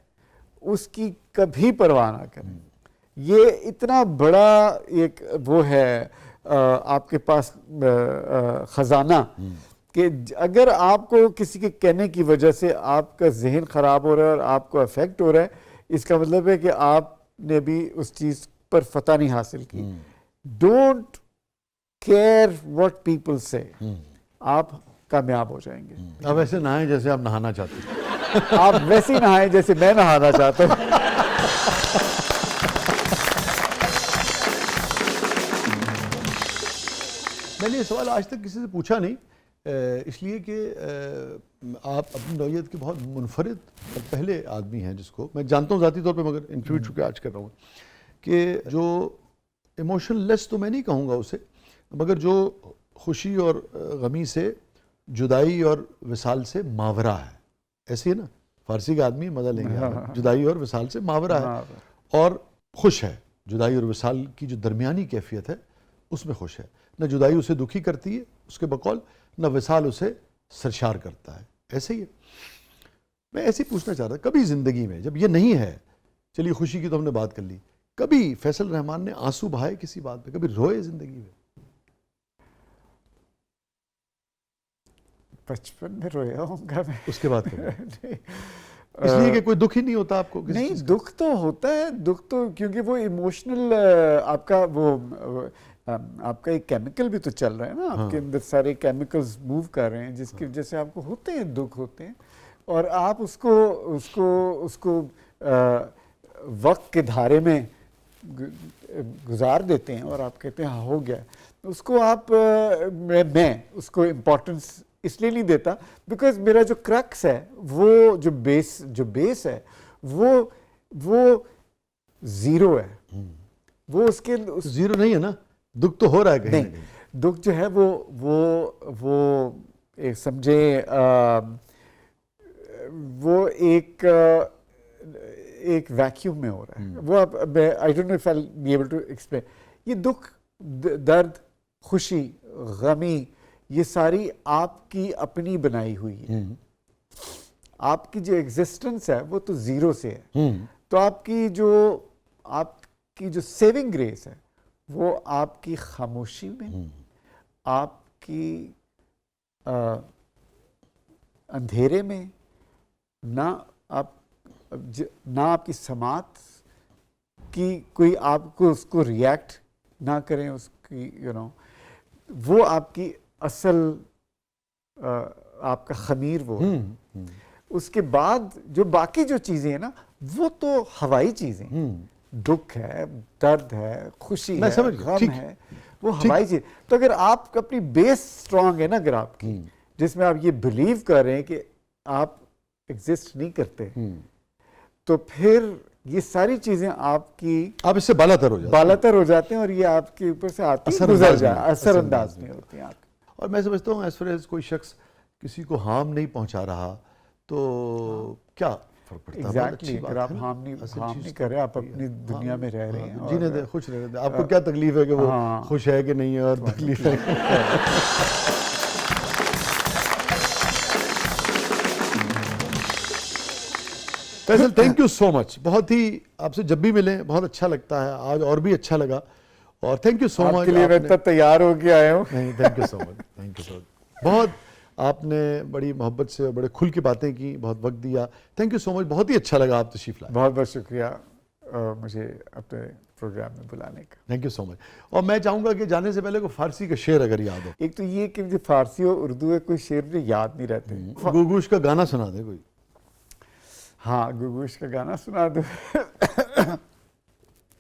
Speaker 2: उसकी कभी परवाह ना करें। ये इतना बड़ा एक वो है आपके पास ख़जाना कि अगर आपको किसी के कहने की वजह से आपका जहन ख़राब हो रहा है और आपको अफेक्ट हो रहा है, इसका मतलब है कि आपने भी उस चीज़ पर फतह नहीं हासिल की। डोंट केयर व्हाट पीपल से, आप कामयाब हो जाएंगे।
Speaker 1: आप ऐसे नहाएं जैसे आप नहाना चाहते हैं।
Speaker 2: आप वैसे ही नहाएं जैसे मैं नहाना चाहता हूँ।
Speaker 1: मैंने ये सवाल आज तक किसी से पूछा नहीं, इसलिए कि आप अपनी नौयत के बहुत मुनफरिद और पहले आदमी हैं जिसको मैं जानता हूँ ज़ाती तौर पे, मगर इंटरव्यू चुके आज कर रहा हूँ, कि जो इमोशनलेस तो मैं नहीं कहूँगा उसे, मगर जो खुशी और गमी से, जुदाई और विसाल से मावरा है, ऐसे ही ना, फारसी का आदमी मजा लेंगे आप, जुदाई और विसाल से मावरा है और खुश है। जुदाई और विसाल की जो दरमियानी कैफियत है उसमें खुश है। न जुदाई उसे दुखी करती है उसके बकौल, न विसाल उसे सरशार करता है। ऐसे ही है। मैं ऐसे ही पूछना चाह रहा था, कभी ज़िंदगी में जब ये नहीं है, चलिए खुशी की तो हमने बात कर ली, कभी फैसल रहमान ने आंसू बहाए किसी बात पे, कभी रोए ज़िंदगी में?
Speaker 2: बचपन में रोया होऊंगा मैं।
Speaker 1: उसके बाद कभी? इसलिए कि कोई दुख ही नहीं होता आपको किसी
Speaker 2: नहीं,
Speaker 1: चीज़ का?
Speaker 2: दुख तो होता है, दुख तो क्योंकि वो इमोशनल आपका वो आपका एक केमिकल भी तो चल रहा है ना, आपके अंदर सारे केमिकल्स मूव कर रहे हैं जिसकी वजह से आपको होते हैं, दुख होते हैं, और आप उसको वक्त के धारे में गुजार देते हैं और आप कहते हैं हाँ हो गया। उसको आप मैं उसको इम्पोर्टेंस इसलिए नहीं देता बिकॉज मेरा जो क्रक्स है, वो जो बेस है वो ज़ीरो है। वो उसके
Speaker 1: ज़ीरो नहीं है ना, दुख तो हो रहा है कहीं ना कहीं।
Speaker 2: दुख जो है वो एक समझे वो एक वैक्यूम में हो रहा है। वो आप I don't know if I be able to explain. ये दुख, दर्द, खुशी, गमी, ये सारी आपकी अपनी बनाई हुई है। आपकी जो एग्जिस्टेंस है वो तो ज़ीरो से है। तो आपकी जो सेविंग ग्रेस है वो आपकी खामोशी में, आपकी अंधेरे में, ना आपकी समात की कोई आपको उसको रिएक्ट ना करें उसकी वो आपकी असल आपका खमीर वो है। उसके बाद जो बाकी जो चीज़ें हैं ना वो तो हवाई चीज़ें, दुख है, दर्द है, खुशी है, गम है, वो हवाई चीज़। तो अगर आप अपनी बेस स्ट्रांग है ना, अगर आपकी जिसमें आप ये बिलीव कर रहे हैं कि आप एग्जिस्ट नहीं करते, तो फिर ये सारी चीजें आप
Speaker 1: इससे बालातर हो जाते
Speaker 2: हैं और ये आपके ऊपर से आती असरअंदाज नहीं होती हैं।
Speaker 1: और मैं समझता हूँ एज फार एज कोई शख्स किसी को हार्म नहीं पहुंचा रहा तो क्या फर्क पड़ता है?
Speaker 2: एग्जैक्टली, अगर आप हार्म नहीं कर रहे, आप अपनी दुनिया में रह रहे हैं,
Speaker 1: जीने दे, खुश रहने दे। आपको क्या तकलीफ है कि वो खुश है कि नहीं है, और तकलीफ है Faisal, thank you so much. बहुत ही आपसे जब भी मिले बहुत अच्छा लगता है, आज और भी अच्छा लगा, और थैंक यू सो मच।
Speaker 2: आपके लिए मैं इतना तैयार होके आया हूँ।
Speaker 1: नहीं, thank you so much, thank you so much. बहुत आपने बड़ी मोहब्बत से और बड़े खुल के बातें की, बहुत वक्त दिया। थैंक यू सो मच, बहुत ही अच्छा लगा आप तशरीफ लाए।
Speaker 2: बहुत बहुत शुक्रिया मुझे अपने प्रोग्राम में बुलाने का।
Speaker 1: Thank you so much. और मैं चाहूँगा कि जाने से पहले कोई फारसी का शेर अगर याद हो।
Speaker 2: एक तो ये कि मुझे फारसी और उर्दू है कोई शेर मुझे याद नहीं रहते।
Speaker 1: गुगूश का गाना सुना दे कोई।
Speaker 2: हाँ, गुगूश का गाना सुना दो।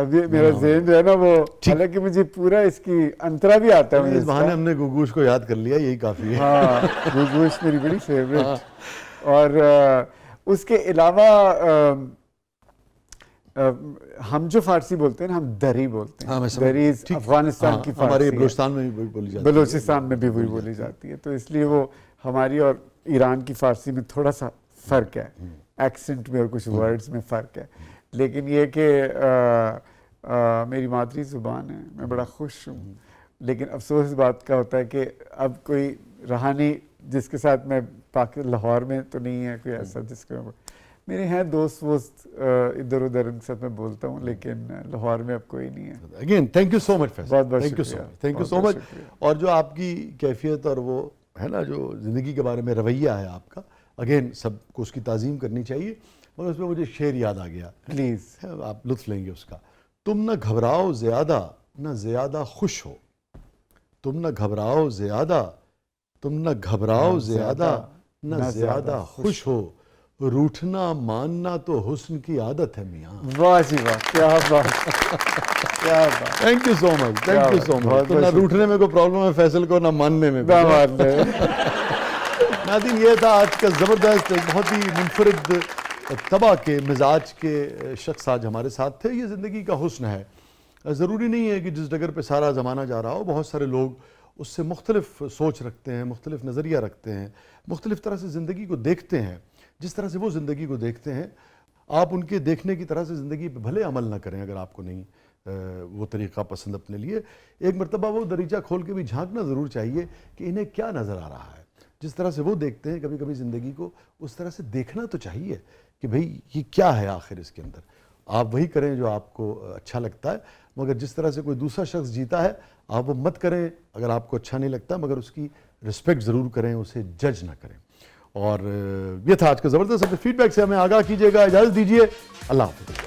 Speaker 2: अभी मेरा ज़हन जो है ना वो, हालांकि मुझे पूरा इसकी अंतरा भी आता है।
Speaker 1: इस बहाने हमने गुगूश को याद कर लिया, यही काफ़ी है।
Speaker 2: हाँ, गुगूश मेरी बड़ी फेवरेट। और उसके अलावा हम जो फारसी बोलते हैं ना, हम दरी बोलते हैं। दरी अफगानिस्तान की फारसी,
Speaker 1: हमारे बलूचिस्तान में भी बोली जाती है।
Speaker 2: बलूचिस्तान में भी वही बोली जाती है, तो इसलिए वो हमारी और ईरान की फारसी में थोड़ा सा फ़र्क है, एक्सेंट में और कुछ वर्ड्स में फ़र्क है। लेकिन ये कि मेरी मादरी ज़ुबान है, मैं बड़ा खुश हूँ। लेकिन अफसोस इस बात का होता है कि अब कोई रहा नहीं जिसके साथ मैं लाहौर में तो नहीं है कोई ऐसा जिसके मेरे हैं दोस्त वोस्त इधर उधर, उनके साथ मैं बोलता हूँ, लेकिन लाहौर में अब कोई नहीं है।
Speaker 1: Again thank you so much Faisal,
Speaker 2: बहुत बहुत
Speaker 1: thank you so much, thank you so much. और जो आपकी कैफियत और वो है ना, जो ज़िंदगी के बारे में रवैया है आपका, अगेन सबको उसकी ताज़ीम करनी चाहिए। मगर उसमें मुझे शेर याद आ गया,
Speaker 2: प्लीज़
Speaker 1: आप लुत्फ़ लेंगे उसका। तुम न घबराओ ज़्यादा न ज़्यादा खुश हो, तुम न घबराओ ज़्यादा तुम न घबराओ ज्यादा न ज्यादा खुश हो, रूठना मानना तो हुस्न की आदत है मियाँ।
Speaker 2: वाह जी वाह, क्या बात, क्या बात।
Speaker 1: Thank you so much, thank you so much. तो ना रूठने में कोई प्रॉब्लम है फैसल को, ना मानने में भी। नाज़रीन, ये था आज का ज़बरदस्त, एक बहुत ही मुनफरिद तबा के मिजाज के शख्स आज हमारे साथ थे। ये ज़िंदगी का हुस्न है, ज़रूरी नहीं है कि जिस डगर पे सारा ज़माना जा रहा हो, बहुत सारे लोग उससे मुख्तलिफ सोच रखते हैं, मुख्तलिफ नज़रिया रखते हैं, मुख्तलिफ तरह से ज़िंदगी को देखते हैं। जिस तरह से वो ज़िंदगी को देखते हैं, आप उनके देखने की तरह से ज़िंदगी पे भले अमल ना करें, अगर आपको नहीं वो तरीक़ा पसंद अपने लिए, एक मरतबा वो दरीचा खोल के भी झांकना ज़रूर चाहिए कि इन्हें क्या नज़र आ रहा है। जिस तरह से वो देखते हैं कभी कभी ज़िंदगी को, उस तरह से देखना तो चाहिए कि भाई ये क्या है आखिर इसके अंदर। आप वही करें जो आपको अच्छा लगता है, मगर जिस तरह से कोई दूसरा शख्स जीता है आप वो मत करें अगर आपको अच्छा नहीं लगता, मगर उसकी रिस्पेक्ट ज़रूर करें, उसे जज ना करें। और ये था आज का ज़बरदस्त। अपने फीडबैक से हमें आगाह कीजिएगा। इजाज़त दीजिए, अल्लाह हाफ़िज़।